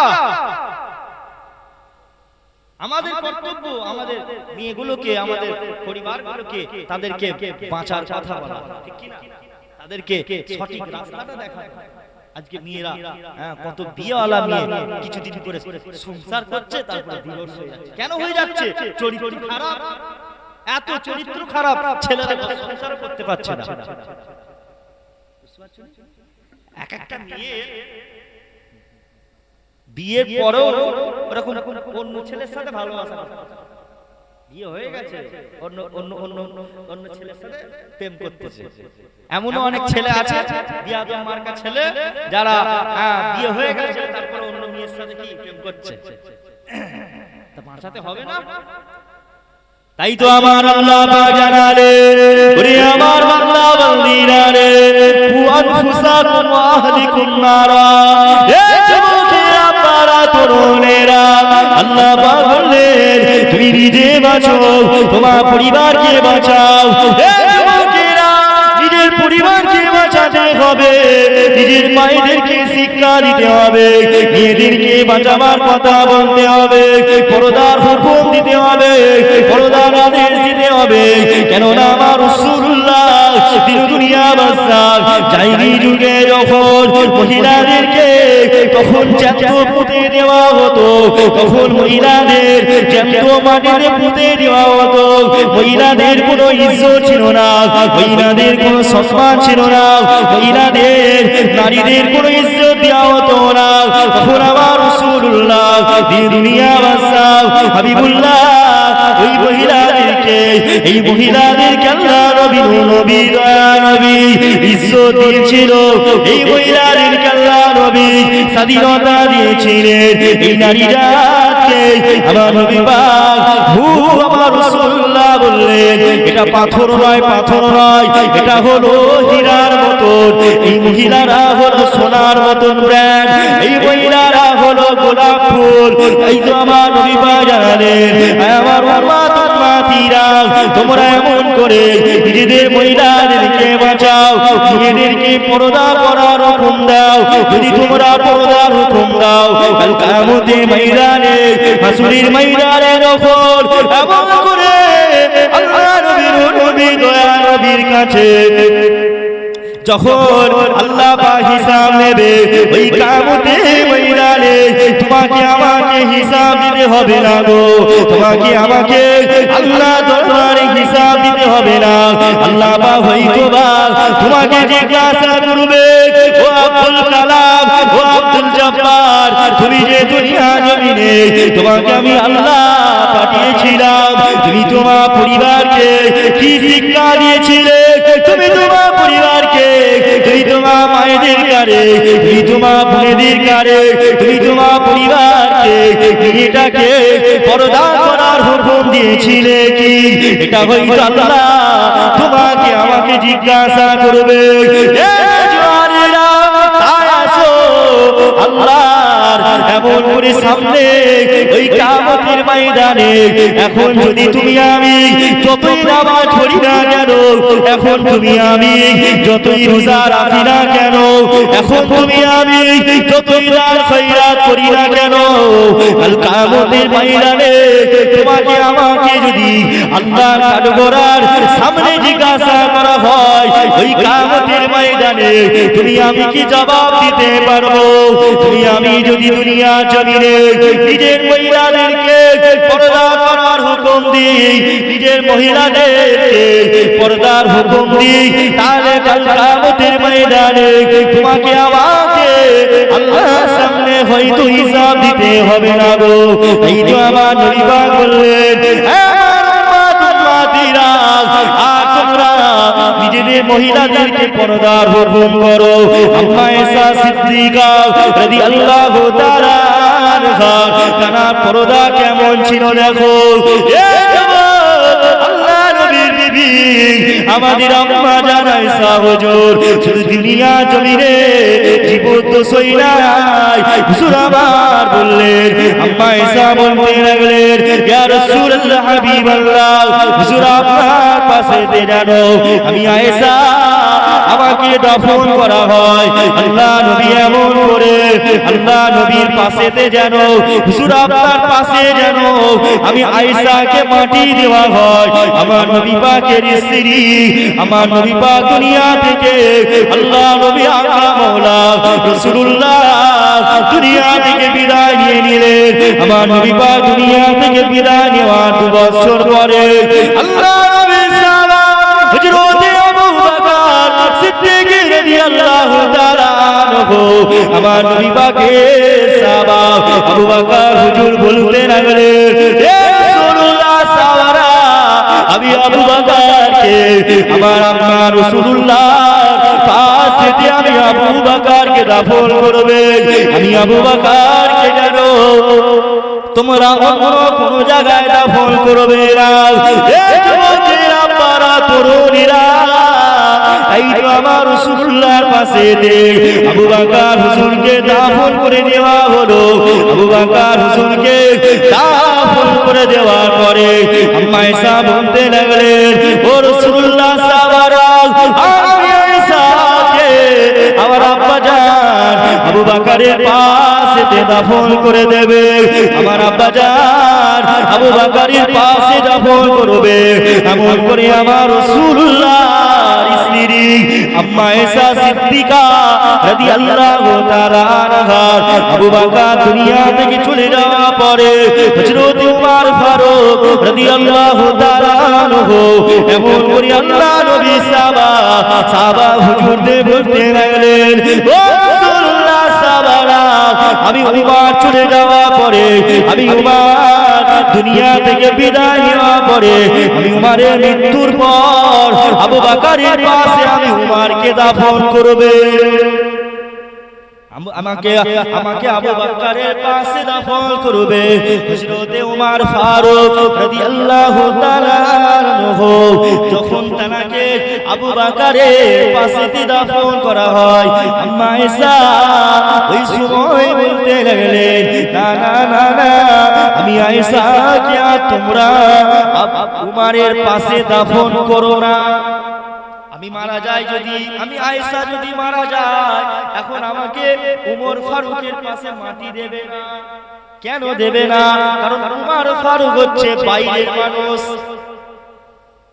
আমাদের কর্তব্য আমাদের মেয়েগুলোকে, আমাদের পরিবারগুলোকে তাদেরকে বাঁচার কথা বলা, ঠিক কি না? তাদেরকে সঠিক রাস্তাটা দেখানো। আজকে মেয়েরা কত বিয়েওয়ালা মেয়ে কিছুদিন করে সংসার করছে, তারপরে ডিভোর্স হয়ে যাচ্ছে। কেন হয়ে যাচ্ছে? চরিত্র খারাপ, এত চরিত্র খারাপ, ছেলেরা সংসার করতে পারছে না। এক একটা মেয়ে বিয়ের পরেও ওরকম অন্য ছেলের সাথে ভালোবাসা, বিয়ে হয়ে গেছে অন্য ছেলের সাথে প্রেম করতেছে। এমনও অনেক ছেলে আছে বিয়াদব মার্কা ছেলে, যারা বিয়ে হয়ে গেছে তারপর অন্য মেয়ের সাথে কি প্রেম করছে। তা বাঁচাতে হবে না? তাই তো আমার আল্লাহ পাক জানালেন, ওরে আমার বান্দা বান্দীরা রে, কু আনফুসাকুম ওয়া আহলিকুম নারা, হে যুবকেরা পারা তরুণেরা, আল্লাহ পাক বললেন তুমি নিজে বাঁচো, তোমার পরিবারকে বাঁচাও। হে যুবকেরা নিজের পরিবারকে বাঁচাতে হবে, নিজের মায়েদেরকে শিক্ষা দিতে হবে, মেয়েদেরকে বাঁচাবার কথা বলতে হবে, পর্দার হুকুম দিতে হবে, পর্দার আদেশ দিতে হবে। কেননা আমার রাসূলুল্লাহ দিন দুনিয়া বাদশাহ জাহিলি যুগে যখন মহিলাদেরকে তখন জ্যান্ত পুঁতে দেওয়া হতো, তখন মহিলাদের জ্যান্ত মাটিতে পুঁতে দেওয়া হতো। মহিলাদের কোনো ইজ্জত ছিল না, মহিলাদের কোনো সম্মান ছিল না, মহিলাদের নারীদের কোনো ইজ্জত দেওয়া হতো না। তখন আমার রাসূলুল্লাহ দিন দুনিয়া বাদশাহ হাবিবুল্লাহ ওই মহিলাদেরকে, এই মহিলাদেরকে আল্লাহ নবী দয়া নবী ইজ্জত দিয়েছিল, এই মহিলাদেরকে আল্লাহ নবী স্বাধীনতা দিয়েছিলেন। এই নারীরাকে আমার নবী পাক আমার রাসূলুল্লাহ বললেন এটা পাথর নয়, পাথর নয়, এটা হলো হীরার মতন। এই মহিলারা হলো সোনার মতন ব্র্যান্ড, এই মহিলারা হলো গোলাপ ফুল। এই তো আমার নবী পাক জানালেন, আমার উম্মত উম্মতিরা তোমরা এমন করে নিজেদের মহিলাদেরকে বাঁচাও, মেয়েদেরকে পর্দা করার হুকুম দাও। যদি তোমরা পর্দার হুকুম দাও, কাল কিয়ামতের ময়দানে, হাসরের ময়দানে যখন এমন করে আল্লাহ নবী দয়া নবীর কাছে যখন আল্লাহ পাক হিসাব নেবে, ওই কিয়ামতের ময়দানে তোমাকে আমাকে হিসাব দিতে হবে না গো, তোমাকে আমাকে আল্লাহ দরবারে হিসাব দিতে হবে না। আল্লাহ পাক হয়তো বা তোমাকে জিজ্ঞাসা করবে, ও আব্দুল কালাম, ও আব্দুল জব্বার, তুমি যে দুনিয়া জমিনে তোমাকে আমি আল্লাহ পাঠিয়েছিলাম, তুমি তোমার পরিবারকে কি শিক্ষা দিয়েছিলে? তুমি তোমার পরিবারকে, তুমি তোমার মায়েদের কারে, তুমি তোমার বোনেদের কারে, তুমি তোমার পরিবারকে এটাকে পর্দা করার হুকুম দিয়েছিলে কি? এটা হয়তো আল্লাহ তোমাকে আমাকে জিজ্ঞাসা করবে। আল্লাহর এমন করে সামনে ওই কিয়ামতের ময়দানে এখন যদি তুমি আমি যতই নামাজ পড়ি না কেন, এখন তুমি আমি যতই রোজা রাখি না কেন, এখন তুমি আমি যতই দান খয়রাত করি না কেন, কাল কিয়ামতের ময়দানে তোমাকে আমাকে যদি আল্লাহর কাঠগড়ার সামনে জিজ্ঞাসা করা হয়, ওই কিয়ামতের ময়দানে তুমি আমি কি জবাব দিতে পারবো? তুমি আমি যদি দুনিয়া জমিনে নিজের মহিলাদেরকে পর্দা করার হুকুম দিই, নিজের মহিলাদেরকে পর্দার হুকুম দিই, তাহলে কাল কিয়ামতের ময়দানে তোমাকে আমাকে আল্লাহর সামনে হয়তো হিসাব দিতে হবে না গো। এই তো আমার নবী পাক বললেন, নিজেদের মহিলাদেরকে পর্দার হুকুম করো। আম্মা আয়েশা সিদ্দিকা রাদিয়াল্লাহু তাআলা আনহা তার পর্দা কেমন ছিল দেখো। আমাদের আম্মা জান আয়েশা হুজুর শুধু দুনিয়া জমিনে জীবত সইলাই, হুজুর আবার বললেন, আম্মা আয়েশা বলতে লাগলেন, ইয়া রাসূলুল্লাহ হাবিবাল্লাহ, হুজুর আপনার পাশে জানো আমি আয়েশা আমাকে দাফন করা হয়, আল্লাহ নবী এমন করে আল্লাহ নবীর পাশেতে যেন হুজুর আপনার পাশে যেন আমি আয়েশাকে মাটি দেওয়া হয়। আমার নবী পাকের স্ত্রী, আমার নবী পাক দুনিয়া থেকে আল্লাহ নবী আকা মাওলা রাসূলুল্লাহ দুনিয়া থেকে বিদায় নিয়ে নিলেন। আমার নবী পাক দুনিয়া থেকে বিদায় নেওয়ার 2 বছর পরে আল্লাহ নবী সাল্লাল্লাহু হযরত আবু বকর সিদ্দিক রাদিয়াল্লাহু তাআলা আনহু আমার নবী পাকের সাহাবা আবু বকর হুজুর বলতে লাগলেন, হে রাসূলুল্লাহ সাওয়ারা, আমি আবু বকরকে আমার আম্মা রাসূলুল্লাহ পাশেতে আমি আবু বকরকে দাফন করবে। আমি আবু বকরকে জানো তোমরা অন্য কোন জায়গায় দাফন করবে না। এই যুবকেরা পারা তরুণীরা, এই তো আমার রাসূলুল্লাহর পাশেতে আবু বকর হুজুরকে দাফন করে দেওয়া হলো। আবু বকর হুজুরকে দাফন করে দেওয়ার পরে আম্মা আয়েশা বলতে লাগলেন, ও রাসূলুল্লাহ সাওয়ারা, আমি আয়েশাকে আমার আব্বা জান আবু বকরের পাশেতে দাফন করে দেবে। আমার আব্বা জান আবু বকরের পাশে দাফন করবে। এমন করে আমার রাসূলুল্লাহর স্ত্রী আম্মা আয়েশা সিদ্দিকা রাদিয়াল্লাহু তাআলা আনহা আবু বকর দুনিয়া থেকে চলে যাওয়ার পরে হযরত ওমর ফারুক রাদিয়াল্লাহু তাআলা আনহু এমন করে আল্লাহ নবী সাহাবা হুজুরদের বলতে লাগলেন, ও রাসূলুল্লাহ সাহাবারা, আমি ওমর চলে যাওয়ার পরে, আমি ওমর দুনিয়া থেকে বিদায় নেওয়ার পরে, আমি ওমরের মৃত্যুর পর আবু বকরের পাশে আমি ওমরকে দাফন করবে। আমাকে আবু বকরের পাশে দাফন করবে। হযরত ওমর ফারুক রাদিয়াল্লাহু তাআলা আনহু যখন তাকে আবু বকরের পাশে দাফন করা হয়, আম্মা আয়েশা ওই সময় বলতে লাগলেন, না না না না, আমি আয়েশাকে আর তোমরা ওমরের পাশে দাফন করো না। আমি মারা যাই যদি, আমি আয়েশা যদি মারা যায়, এখন আমাকে ওমর ফারুকের পাশে মাটি দেবে না। কেন দেবে না? কারণ ওমর ফারুক হচ্ছে বাইরের মানুষ।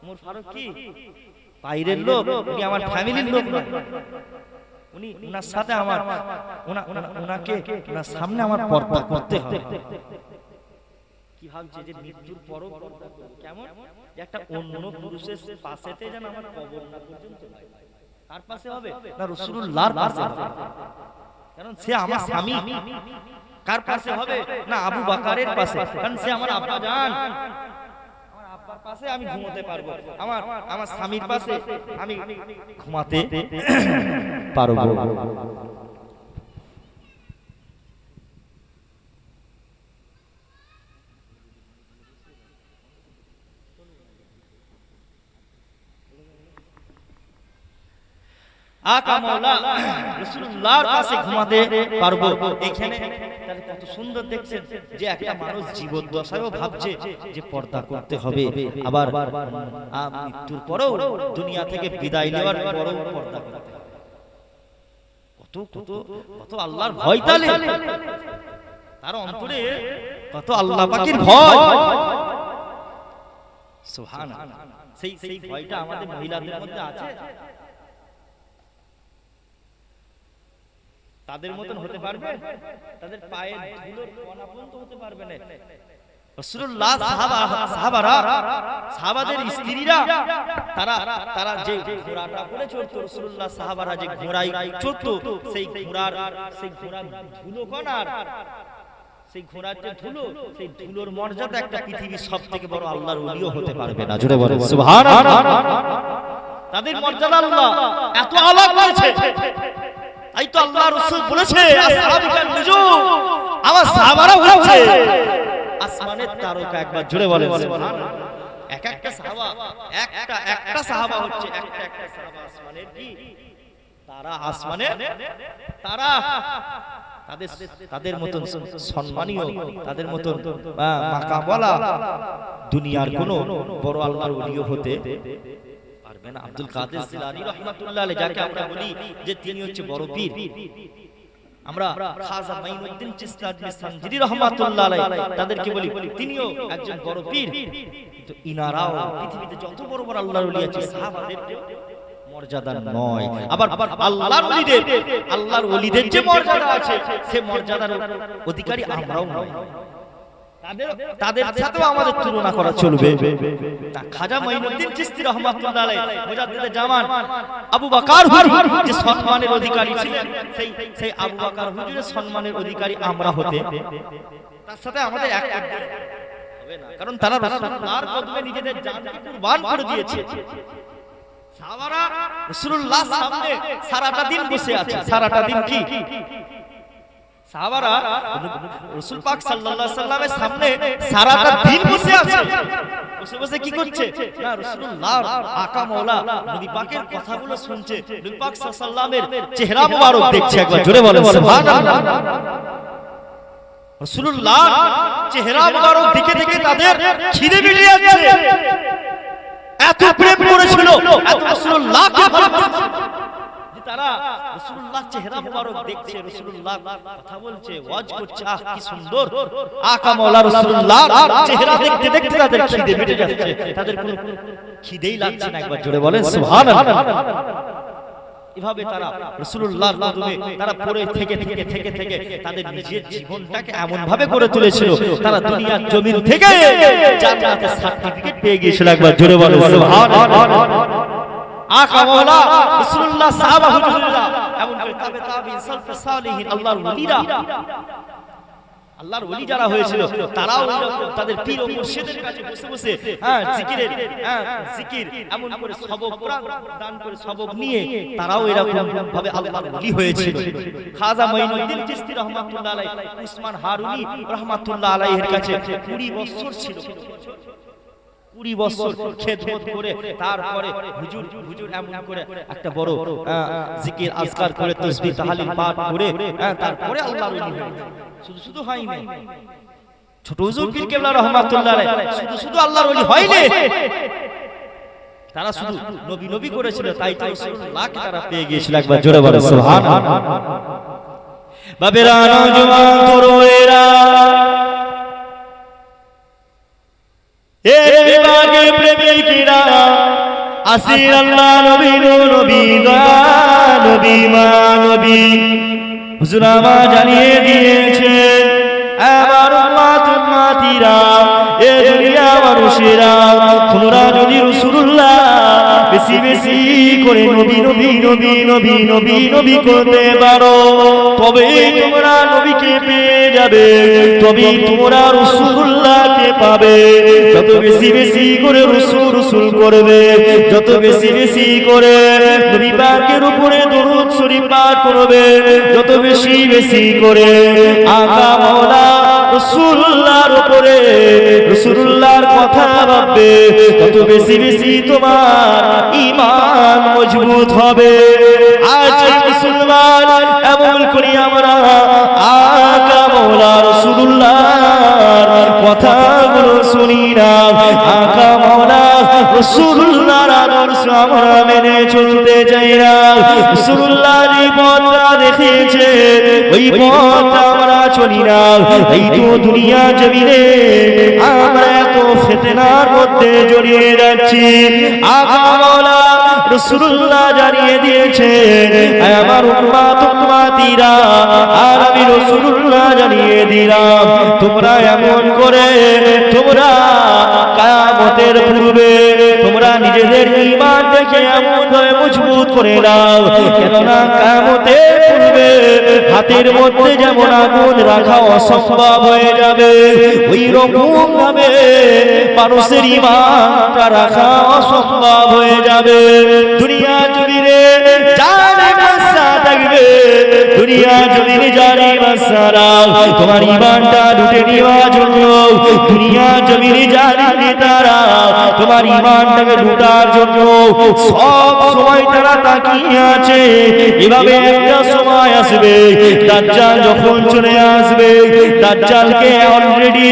ওমর ফারুক কি বাইরের লোক? উনি আমার ফ্যামিলির লোক না। উনি ওনার সাথে আমার ওনাকে ওনার সামনে আমার পর্দা করতে হবে। কি ভাবছে যে মৃত্যুর পরও কেমন একটা অন্য পুরুষের পাশেতে যেন আমার কবর না পর্যন্ত হয়। কার পাশে হবে? না রাসূলুল্লাহর পাশে হবে, কারণ সে আমার স্বামী। কার পাশে হবে? না আবু বকরের পাশে, কারণ সে আমার আব্বা জান। আমার আব্বার পাশে আমি ঘুমাতে পারবো, আমার স্বামীর পাশে আমি ঘুমাতে পারবো। আকা মাওলা রাসূলুল্লাহর পাশে ঘুমাতে পারবো। এখানে তাহলে কত সুন্দর দেখছেন যে একটা মানুষ জীবদ্দশায়ও ভাবছে যে পর্দা করতে হবে, আবার মৃত্যুর পরেও দুনিয়া থেকে বিদায় নেওয়ার পরেও পর্দা করতে হবে। কত কত কত আল্লাহর ভয়, তাহলে তার অন্তরে কত আল্লাহ পাকের ভয়। সুবহানাল্লাহ। সেই সেই ভয়টা আমাদের মহিলাদের মধ্যে আছে? তাদের মতন হতে পারবে? তাদের পায়ের ধুলোর কণা পর্যন্ত হতে পারবে না। রাসূলুল্লাহ সাহাবারা, সাহাবাদের স্ত্রীরা তারা তারা যে ঘোড়াটা করে চড়তো, রাসূলুল্লাহ সাহাবারা যে ঘোড়ায় চড়তো, সেই ঘোড়ার ধুলো কণার, সেই ঘোড়ার যে ধুলো, সেই ধুলোর মর্যাদা একটা পৃথিবীর সবথেকে বড় আল্লাহর ওলিও হতে পারবে না। জোরে বলেন সুবহানাল্লাহ। তাদের মর্যাদা আল্লাহ এত আলা করেছে। তাই তো আল্লাহ রাসূল বলেছে, আসহাবিকান নুজুম, আমার সাহাবারা হচ্ছে আসমানের তারকা। একবার জোরে বলেন সুবহানাল্লাহ। এক একটা সাহাবা, একটা সাহাবা হচ্ছে একটা সাহাবা আসমানের কি তারা, আসমানের তারা। তাদের মতন সম্মানীয়, তাদের মতন মাকামওয়ালা দুনিয়ার কোন বড় আল্লাহর ওলিও হতে পারবে না। আব্দুল কাদের জিলানী রাহমাতুল্লাহ আলাইহি, যাকে আমরা বলি যে তিনি হচ্ছে বড় পীর, আমরা খাজা মাইনুদ্দিন চিশতি আজমি সানজিরি রাহমাতুল্লাহ আলাইহি তাদেরকে বলি তিনিও একজন বড় পীর। তো ইনারাও পৃথিবীতে যত বড় বড় আল্লাহর ওলি আছে, সাহাবাদের মর্যাদা নয়। আবার আল্লাহর ওলিদের যে মর্যাদা আছে, সে মর্যাদার অধিকারী আমরাও নই। তাদের সাথেও আমাদের তুলনা করা চলবে না। খাজা মাইনুদ্দিন চিশতি রাহমাতুল্লাহ আলাইহি, মুজাদ্দিদে জামান আবু বকর হুজুর যে সম্মানের অধিকারী ছিলেন, সেই আবু বকর হুজুরের সম্মানের অধিকারী আমরা হতে, তার সাথে আমাদের এক হবে না। কারণ তারা রাসূলুল্লাহর কদমে নিজেদের জানকে কুরবান করে দিয়েছে। সাহাবারা রাসূলুল্লাহর সামনে সারাটা দিন বসে আছে। সারাটা দিন কি সাহাবারা রাসূল পাক সাল্লাল্লাহু আলাইহি সাল্লামের সামনে সারাটা দিন বসে আছে। বসে বসে কি করছে না, রাসূলুল্লাহ আকা মাওলা নবী পাকের কথাগুলো শুনছে, নবী পাক সাল্লাল্লাহু আলাইহি সাল্লামের চেহারা মোবারক দেখছে। একবার জোরে বলেন সুবহানাল্লাহ। রাসূলুল্লাহ চেহারা মোবারক দেখে দেখে তাদের খিদে মিটে যাচ্ছে। এত প্রেম করেছিল, এত রাসূলুল্লাহকে ভালোবাসে যে তারা রাসূলুল্লাহ চেহারা মোবারক দেখছে, রাসূলুল্লাহ কথা বলছে, ওয়াজ করছে, আহ কি সুন্দর। আকা মাওলা রাসূলুল্লাহ চেহারা দেখতে দেখতে তাদের খিদে মিটে যাচ্ছে, তাদের কোনো খিদেই লাগছে না। একবার জোরে বলেন সুবহানাল্লাহ। এভাবে তারা রাসূলুল্লাহর কদমে তারা পড়ে থেকে তাদের নিজের জীবনটাকে এমন ভাবে করে তুলেছিল, তারা দুনিয়ার জমিন থেকে জান্নাতের সার্টিফিকেট পেয়ে গিয়েছিল। একবার জোরে বলেন সুবহানাল্লাহ। আকা মাওলা রাসূলুল্লাহ সাহাবা হুজুররা, এমন করে তাবিঈন সালফে সালেহিন আল্লাহর ওলিরা, আল্লাহর ওলি যারা হয়েছিল, তারাও তাদের পীর ও মুর্শিদের কাছে বসে বসে জিকির এমন করে সবক দান করে সবক নিয়ে তারাও এরকম ভাবে আল্লাহর ওলি হয়েছিল। খাজা মাইনুদ্দিন চিশতি রাহমাতুল্লাহ আলাইহি উসমান হারুনি রাহমাতুল্লাহ আলাইহির কাছে 20 বছর ছিল। 20 বছর খেদমত করে তারপরে হুজুর এমন করে একটা বড় জিকির আজকার করে তাসবিহ তাহলিল পাঠ করে তারপরে আল্লাহর ওলি হয়েছে। শুধু হয়নি, ছোট হুজুর পীর কেবলা রাহমাতুল্লাহ আলাইহি শুধু আল্লাহর ওলি হয়নি, তারা শুধু নবী করেছিল। তাই তো রাসূলুল্লাহকে তারা পেয়ে গিয়েছিল। একবার জোরে বলেন সুবহানাল্লাহ। বাবেরা নওজওয়ান তরুণেরা, এ বিভাগের প্রেমিকেরা, আসির আল্লাহ নবী নবী নবী মা নবী হুজুর আমার জানিয়ে দিয়েছে, আমার উম্মতিরা, এ দুনিয়া মানুষেরা, তোমরা যদি রাসূলুল্লাহ বেশি বেশি করে নবী নবী নবী নবী নবী নবী করতে পারো, তবে তোমরা নবীকে পেয়ে যাবে, তবে তোমরা রাসূলুল্লাহকে পাবে। যত বেশি বেশি করে রাসূল করবে, যত বেশি বেশি করে নবী পাকের উপরে দরুদ শরীফ পাঠ করবে, যত বেশি বেশি করে আকা মাওলা রাসূলুল্লাহর উপরে রাসূলুল্লাহর কথা ভাববে, তত বেশি বেশি তোমার ঈমান মজবুত হবে। আজ মুসলমান এমন করি আমরা আকা মাওলা রাসূলুল্লাহর কথাগুলো শুনি না, আকা মাওলা রাসূলুল্লাহর আদর্শ আমরা মেনে চলতে চাই না। রাসূলুল্লাহ যে পথটা দেখিয়েছে ওই পথটা আমরা চলি না। এই তো দুনিয়া জমিনে আমরা এত ফিতনার মধ্যে জড়িয়ে যাচ্ছি। আকা মাওলা রাসূলুল্লাহ জানিয়ে দিয়েছে আমার উম্মত উম্মতিরা, আর আমি রাসূলুল্লাহ জানিয়ে দিলাম তোমরা এমন করে তোমরা কিয়ামতের পূর্বে তোমরা নিজেদের ঈমানটাকে এমন ভাবে মজবুত করে নাও, কেননা কিয়ামতের পূর্বে হাতের মধ্যে যেমন আগুন রাখা অসম্ভব হয়ে যাবে, ওই রকম ভাবে মানুষের ঈমানটা রাখা অসম্ভব হয়ে যাবে। দুনিয়া জমিনে জানে বাসা থাকবে, দুনিয়া জমিনে জানে বাসারা তোমার ঈমানটা লুটে নেওয়ার জন্য, দুনিয়া জমিনে জানে নেতারা তোমার ঈমানটাকে লুটার জন্য সব সময় তারা তাকিয়ে আছে। এভাবে একটা সময় আসবে দাজ্জাল যখন চলে আসবে, দাজ্জালকে অলরেডি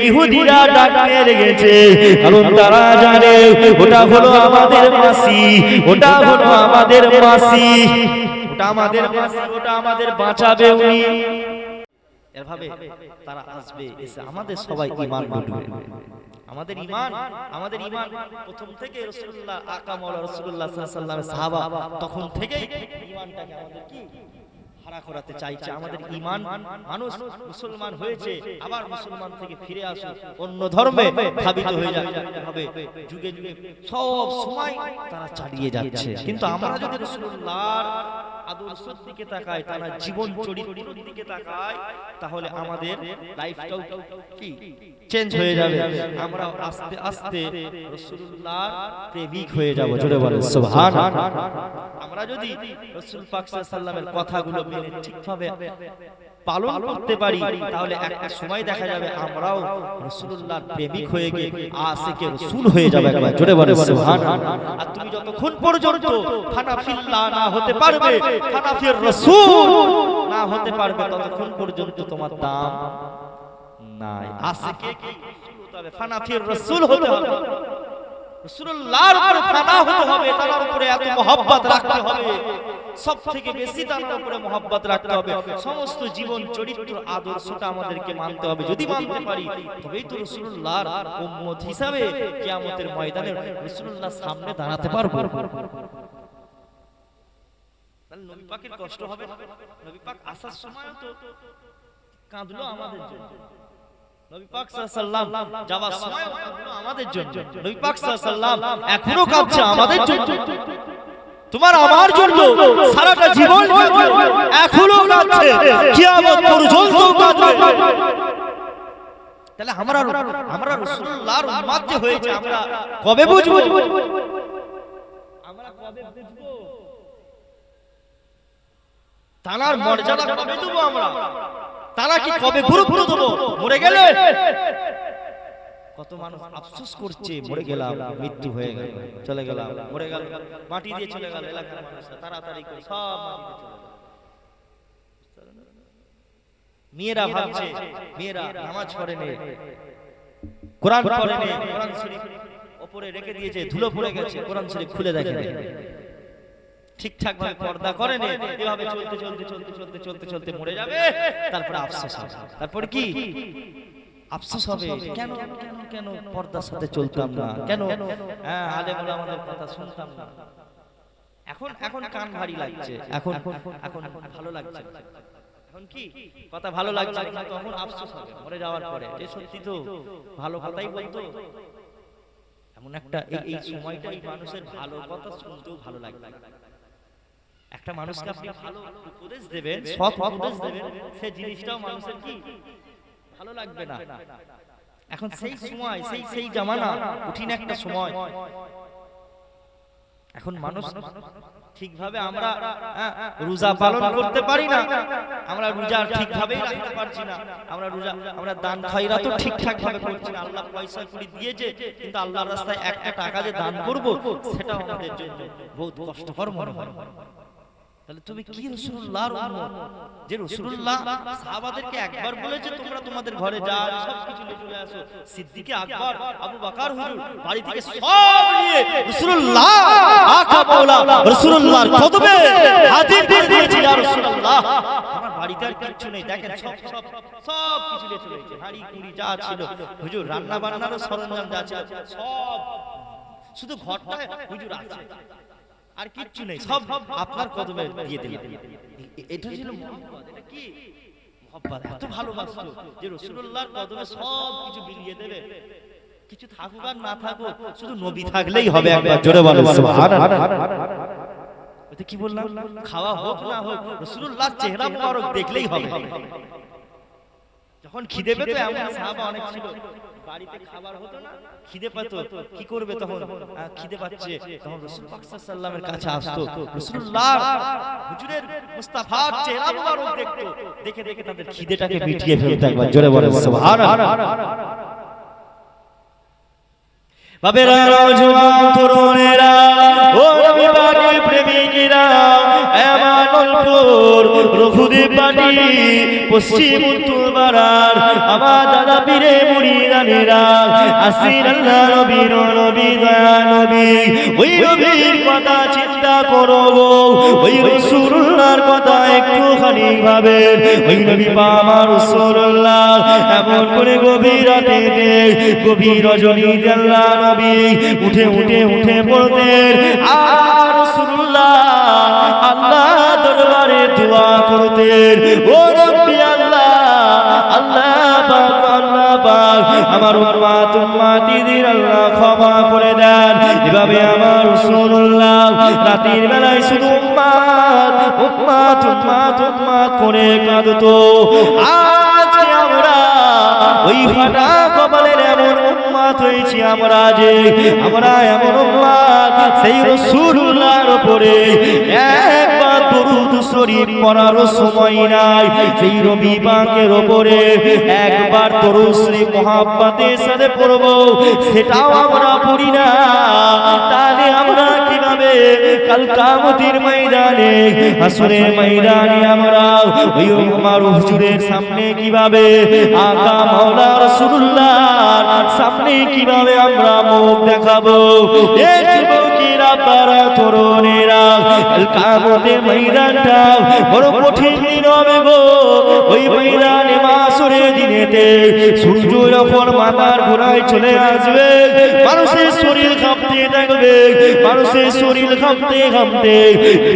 ইহুদিরা ডাকতে লেগেছে, কারণ তারা জানে ওটা হলো আমাদের মাসি, ওটা হলো আমাদের মাসি, ওটা আমাদের মাসি, ওটা আমাদের বাঁচাবে উনি। এভাবে তারা আসবে, এসে আমাদের সবাই ঈমান লুটবে। আমাদের ঈমান প্রথম থেকে রাসূলুল্লাহ আকা মাওলা রাসূলুল্লাহ সাল্লাল্লাহু আলাইহি ওয়াসাল্লামের সাহাবা তখন থেকেই ঈমানটাকে আমাদের কি হারা করাতে চাইছে। আমাদের ঈমান মানুষ মুসলমান হয়েছে আবার মুসলমান থেকে ফিরে আসে অন্য ধর্মে ধাবিত হয়ে যাবে, যুগে যুগে সব সময় তারা চালিয়ে যাচ্ছে। কিন্তু আমরা যদি রাসূলুল্লাহর আদর্শের দিকে তাকাই, তার জীবন চরিত্রের দিকে তাকাই, তাহলে আমাদের লাইফটাও কি চেঞ্জ হয়ে যাবে। আমরা আস্তে আস্তে রাসূলুল্লাহর প্রেমিক হয়ে যাব। জোরে বলেন সুবহানাল্লাহ। আমরা যদি রাসূল পাক সাল্লাল্লাহু আলাইহি ওয়াসাল্লামের কথাগুলো মেনে ঠিকভাবে পালন করতে পারি, তাহলে একটা সময় দেখা যাবে আমরাও রাসূলুল্লাহর প্রেমিক হয়ে গিয়ে আশিকে রাসূল হয়ে যাবে। একবার জোরে বলেন সুবহানাল্লাহ। আর তুমি যতক্ষণ পর্যন্ত হানাফিল্লাহ না হতে পারবে, হানাফির রাসূল না হতে পারবে, ততক্ষণ পর্যন্ত তোমার দাম নাই। আশিকে কি হতে হবে? হানাফির রাসূল হতে হবে, রাসূলুল্লাহর উপরে ফানা হতে হবে, তার উপরে এত মহব্বত রাখতে হবে, সবথেকে বেশি তার উপরে মহব্বত রাখতে হবে। সমস্ত জীবন চরিত্র আদর্শটা আমাদেরকে মানতে হবে। যদি মানতে পারি তবেই তো রাসূলুল্লাহর উম্মত হিসাবে কিয়ামতের ময়দানে রাসূলুল্লাহর সামনে দাঁড়াতে পারবো। তাহলে নবী পাকের কষ্ট হবে না? নবী পাক আসার সময় তো কাঁদলো আমাদের জন্য, নবী পাক সাল্লাল্লাহু আলাইহি ওয়াসাল্লাম যাওয়ার সময় কাঁদলো আমাদের জন্য, নবী পাক সাল্লাল্লাহু আলাইহি ওয়াসাল্লাম এখনো কাঁদছে আমাদের জন্য, তোমার আমার জন্য সারাটা জীবন এখনো কাঁদছে, কিয়ামত পর্যন্ত কাঁদবে। তাহলে আমরা রাসূলুল্লাহর উম্মত যে হয়েছে আমরা কবে বুঝবো? আমরা কবে বুঝবো তার মর্যাদা? কবে দেব আমরা? তারা কি কবে গুরুত্ব দেব? মরে গেলে কত মানুষ আফসোস করছে, মরে গেলাম, মৃত্যু হয়ে গেল, চলে গেলাম, মরে গেল, মাটি দিয়ে চলে গেল, এলাকার মানুষরা তাড়াতাড়ি করে সব মাটিতে চলে গেল। মেয়েরা ভাবছে, মেয়েরা নামাজ পড়ে নে, কোরআন পড়ে নে, কোরআন শরীফ উপরে রেখে দিয়েছে, ধুলো পড়ে গেছে, কোরআন শরীফ খুলে দেখে ঠিকঠাক ভাবে পর্দা করে নে, এভাবে চলতে চলতে চলতে চলতে চলতে চলতে মরে যাবে। তারপরে আফসোস হবে, তারপরে কি আফসোস হবে, কেন কেন কেন পর্দার সাথে চলতাম না, কেন আলেম ওলামাদের কথা শুনতাম না। এখন এখন কান ভারী লাগছে, এখন এখন ভালো লাগছে, এখন কি কথা ভালো লাগছে, তখন আফসোস হবে মরে যাওয়ার পরে, যে সত্যি তো ভালো কথাই বলতো। এমন একটা এই সময়টাই মানুষের ভালো কথা শুনতেও ভালো লাগবে। একটা মানুষকে আপনি ভালো উপদেশ দেবেন, সৎ উপদেশ দেবেন, সেই জিনিসটাও মানুষের কি ভালো লাগবে না। এখন সেই সময় সেই জামানা কঠিন একটা সময়। এখন মানুষ ঠিকভাবে আমরা রোজা পালন করতে পারি না, আমরা রোজা ঠিকভাবেই রাখতে পারছি না, আমরা দান খয়রাত তো ঠিকঠাক ভাবে করছি না। আল্লাহ পয়সা করি দিয়েছে, কিন্তু আল্লাহর রাস্তায় একটা টাকা যে দান করব সেটা আমাদের জন্য বহুত কষ্টকর মনে হয়। তাহলে তুমি কি রাসূলুল্লাহর উম্মত যে রাসূলুল্লাহ সাহাবাদেরকে একবার বলেছে তোমরা তোমাদের ঘরে যাও সব কিছু নিয়ে চলে আসো, সিদ্দিক আকবর আবু বকর হুজুর বাড়ি থেকে সব নিয়ে রাসূলুল্লাহ আকা মাওলা রাসূলুল্লাহর কদমে হাজির করে দিয়েছে। ইয়া রাসূলুল্লাহ আমার বাড়িতে আর কিছু নেই, দেখেন সব কিছু নিয়ে চলে এসেছে, হাড়ি কুড়ি যা ছিল হুজুর, রান্না বান্নারও সরঞ্জাম যা ছিল সব, শুধু ঘরটা হুজুর আছে আর কিচ্ছু নেই, সব আপনার কদমে দিয়ে দিলাম। এটা ছিল মুহাব্বত। এটা কি মুহাব্বত? এত ভালোবাসতো যে রাসূলুল্লাহর কদমে সব কিছু বিলিয়ে দেবে, কিছু থাকুক আর না থাকুক শুধু নবী থাকলেই হবে। একবার জোরে বলো সুবহানাল্লাহ। এটা কি বললাম? খাওয়া হোক না হোক রাসূলুল্লাহর চেহারা মুবারক দেখলেই হবে। যখন খিদে পেত, এমন সাহাবা অনেক ছিল বাড়িতে খাবার হতো না, খিদে পেত, কি করবে তখন? খিদে পাচ্ছে, তখন রাসূল পাক সাল্লাল্লাহু আলাইহি ওয়াসাল্লামের কাছে আসতো, রাসূলুল্লাহ হুজুরের মুস্তাফার চেহারা মুবারক দেখতো, দেখে দেখে তাদের খিদেটাকে মিটিয়ে ফেলতো। একবার জোরে বলেন সুবহানাল্লাহ। বাবেরা, জওয়ান তরুণেরা, ও নবী পাকের প্রেমিকেরা, এমানুলপুর রঘুদেব বাটি পশ্চিম উত্তর পাড়ার আমার দাদা পীরে মুরিদানেরা, আসির আল্লাহ নবীর নবী দয়া নবী, ওই নবীর কথা চিন্তা করো, ওই রাসূলুল্লাহর কথা একটুখানি ভাবেন। ওই নবী আমার রাসূলুল্লাহ এমন করে গভীর রাতে, গভীর রজনীতে আল্লাহ নবী উঠে উঠে উঠে পড়তেন আর রাসূলুল্লাহ আল্লাহ দরবারে দোয়া করতেন, ও রব্বি আল্লাহ, আল্লাহ পাক, আল্লাহ পাক আমার উম্মতিদের আল্লাহ ক্ষমা করে দেন। এভাবে আমার রাসূলুল্লাহ রাতের বেলায় শুধু উম্মত উম্মত উম্মত উম্মত করে কাঁদতো। আজকে আমরা ওই ফাটা কপালের এমন উম্মত হয়েছি আমরা, যে আমরা এমন উম্মত সেই রাসূলুল্লাহর উপরে একবার দরুদ শরীফ পড়ার সময় নাই, সেই নবী পাকের উপরে একবার দরুদ শরীফ মুহাব্বতের সাথে পড়ব সেটাও আমরা পড়ি না। তাহলে আমরা কিভাবে কাল কিয়ামতের ময়দানে, হাসরের ময়দানে আমরা ওই আমার হুজুরের সামনে কিভাবে, আকা মাওলা রাসূলুল্লাহর সামনে কিভাবে আমরা মুখ দেখাবো? এই যুবকেরা, পাড়া তরুণেরা, কাল কিয়ামতের ময়দানটা বড় কঠিন দিন হবে গো। ওই ময়দানে মাসরের দিনেতে সূর্য যখন মাথার গোড়ায় চলে আসবে, মানুষের শরীর কাঁপতে থাকবে, মানুষের শরীর কাঁপতে কাঁপতে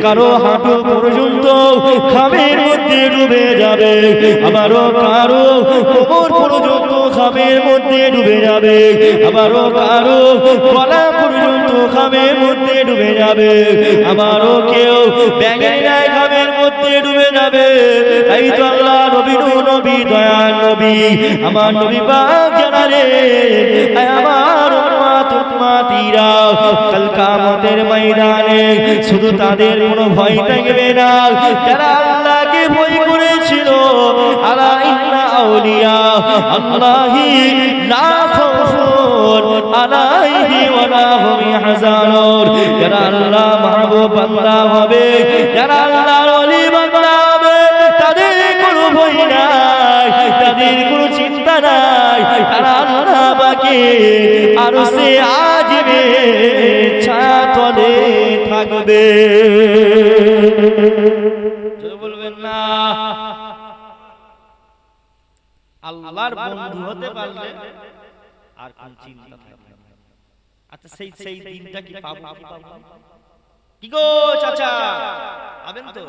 কারো হাঁটু পর্যন্ত ঘামের মধ্যে ডুবে যাবে, আবারও কারো কোমর পর্যন্ত ঘামের মধ্যে ডুবে যাবে, আবারও কারো গলা পর্যন্ত ঘামের মধ্যে ডুবে যাবে, আবারও কেউ ব্যাঙের ন্যায় ঘামের মধ্যে ডুবে যাবে। তাই তো আল্লাহ নবী, নবী দয়াল নবী আমার নবী পাক জানালে, আমার উম্মত উম্মতিরা কাল কিয়ামতের ময়দানে শুধু তাদের কোনো ভয় থাকবে না যারা আল্লাহকে ভয় করেছিল। আলা ইন্না আউলিয়া আল্লাহি লা খাউফুন আলাইহি ওয়া লা হুম ইয়াহজানুন। যারা আল্লাহ মাহবুব বান্দা হবে, যারা আল্লাহর ওলি বান্দা হবে, তাদের কোনো ভয় নাই, তাদের কোনো চিন্তা নাই, তারা আল্লাহ পাকের আরশে আজিমে ছায়াতলে থাকবে। বলবেন না আল্লাহর বন্ধু হতে পারলে আর কোন চিন্তা থাকবে না। আচ্ছা সেই দিনটা কি পাবো? কি গো চাচা, পাবেন তো?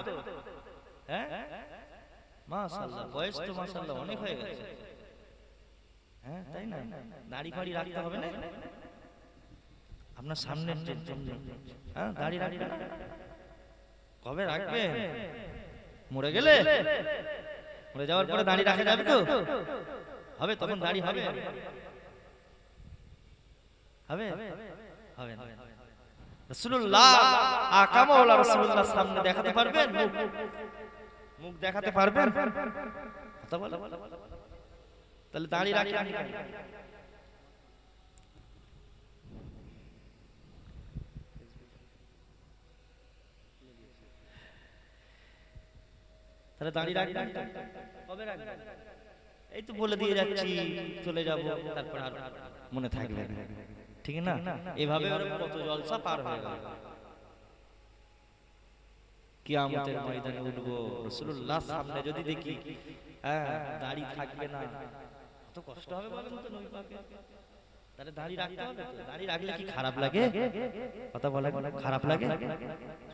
হ্যাঁ মাশাআল্লাহ, বয়স তো মাশাআল্লাহ অনেক হয়ে গেছে। হ্যাঁ তাই না? দাড়ি ফাড়ি রাখতে হবে না আপনার সামনের জন্য? হ্যাঁ দাড়ি রাখবেন। কবে রাখবেন? মরে গেলে? মরে যাওয়ার পরে দাড়ি রাখা যাবে তো? হবে, তখন দাড়ি হবে হবে হবে না। রাসূলুল্লাহ আকা মাওলা রাসূলুল্লাহর সামনে দেখাতে পারবেন? মুখ দেখাতে পারবেন? কথা বলো। তাহলে দাড়ি রাখেন কেন? তাহলে দাঁড়িয়ে রাখবেন কবে রাখবেন? এই তো বলে দিয়ে যাচ্ছি চলে যাব, তারপর আর মনে থাকবে না, ঠিক না? এভাবে কত জলসা পার হয়ে গেল। কিয়ামতের ময়দানে উঠবো, রাসূলুল্লাহ সামনে যদি দেখি হ্যাঁ দাড়ি থাকবে না, কত কষ্ট হবে বলেন তো নবী পাকের। তাহলে দাড়ি রাখতে হবে তো, দাড়ি রাখলে কি খারাপ লাগে? কথা বলে খারাপ লাগে?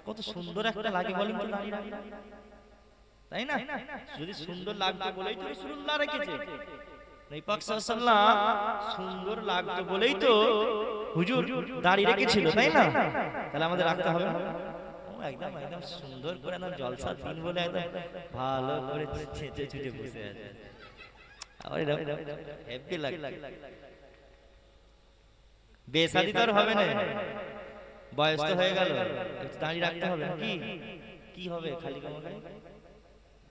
কত সুন্দর একটা লাগে বলেন তো দাড়ি রাখলে, তাই না? যদি সুন্দর লাগতো বলেই তো রাসূলুল্লাহ রেখেছে, নবী পাক সাল্লাল্লাহু আলাইহি ওয়াসাল্লাম সুন্দর লাগতো বলেই তো হুজুর দাড়ি রেখেছিল, তাই না? তাহলে আমাদের রাখতে হবে না? একদম একদম সুন্দর করে একদম জলসা দিন বলে একদম ভালো করে ছেঁচে ছুটে বসে আছে, আমার হ্যাপি লাগে। বেশাদি তো আর হবে না, বয়স তো হয়ে গেল, দাঁড়িয়ে রাখতে হবে কি কি হবে? খালি কামাই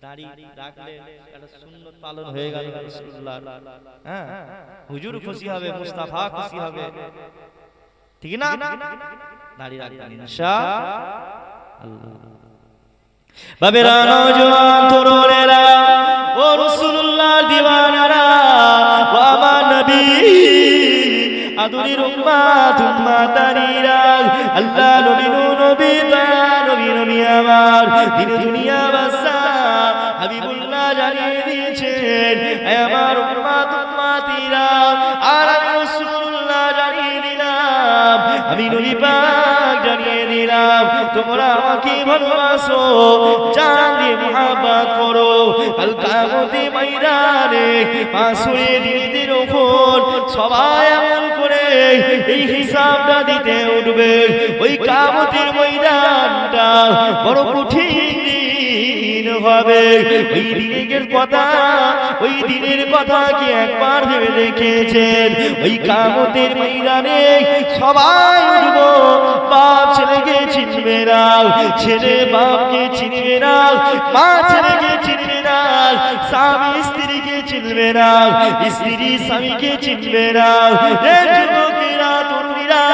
দাড়ি রাখলে একটা সুন্নত পালন হয়ে গেল রাসূলুল্লাহ, হ্যাঁ হুজুর খুশি হবে, মুস্তাফা খুশি হবে, ঠিক না? দাড়ি রাখবেন ইনশাআল্লাহ। বাবেরা নওজোয়ান তরুণেরা ও রাসূলুল্লাহর দিওয়ানারা ও আমার নবী আদুরির উম্মাত উম্মাতানিরা, আল্লাহ নবী নবী নবী আমার দিন দুনিয়া বাদশা হাবিবুল্লাহ জানিয়ে দিয়েছেন, হে আমার উম্মাত উম্মাতিরা, আর আমি রাসূলুল্লাহ জানিয়ে দিলাম, আমি নবী পাক জানিয়ে দিলাম, তোমরা আমাকে ভালোবাসো, জান দিয়ে মুহাব্বত করো, কাল কিয়ামতের ময়দানে মাসুরে দিনের উপর সবাই আমল করে এই হিসাবটা দিতে উঠবে। ওই কিয়ামতের ময়দানটা বড় কঠিন দিন হবে। ওই দিনের কথা, ওই দিনের কথা কি একবার ভেবে দেখেছেন? ওই কিয়ামতের ময়দানে সবাই উঠবো, বাপ ছেলেকে চিনবে না, ছেলে বাপকে চিনবে না, মা ছেলেকে চিনবে না, স্বামী স্ত্রীকে চিনবে না, স্ত্রী স্বামীকে চিনবে না। হে যুবকেরা তরুণীরা,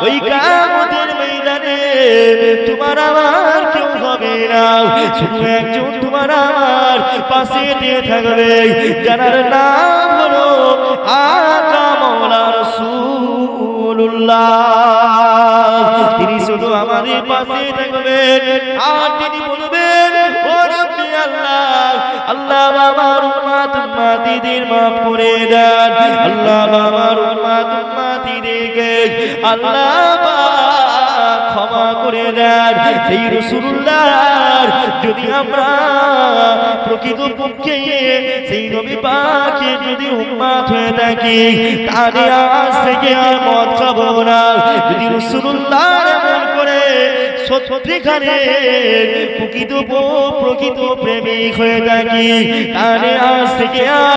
ওই কিয়ামতের ময়দানে তোমার আমার কেউ হবে না, শুধু একজন তোমার আমার পাশে দিয়ে থাকবে, যার নাম হলো আকা মাওলা রাসূলুল্লাহ। তিনি শুধু আমাদের পাশে থাকবেন আর তিনি বলবেন, ও রব্বি আল্লাহ, আল্লাহ বাবার উম্মাত উম্মাতিদের মাফ করে দেন, আল্লাহ বাবার উম্মাত উম্মাতিদেরকে আল্লাহ পাক ক্ষমা করে দেন। সেই রাসূলুল্লাহর যদি আমরা প্রকৃত পক্ষে সেই নবী পাকের যদি উম্মাত হয়ে থাকি, তাহলে আজ থেকে আর মদ খাবো না। যদি রাসূলুল্লাহর আমল করে সত্যিকারে প্রকৃত প্রেমিক হয়ে থাকি, তাহলে আজ থেকে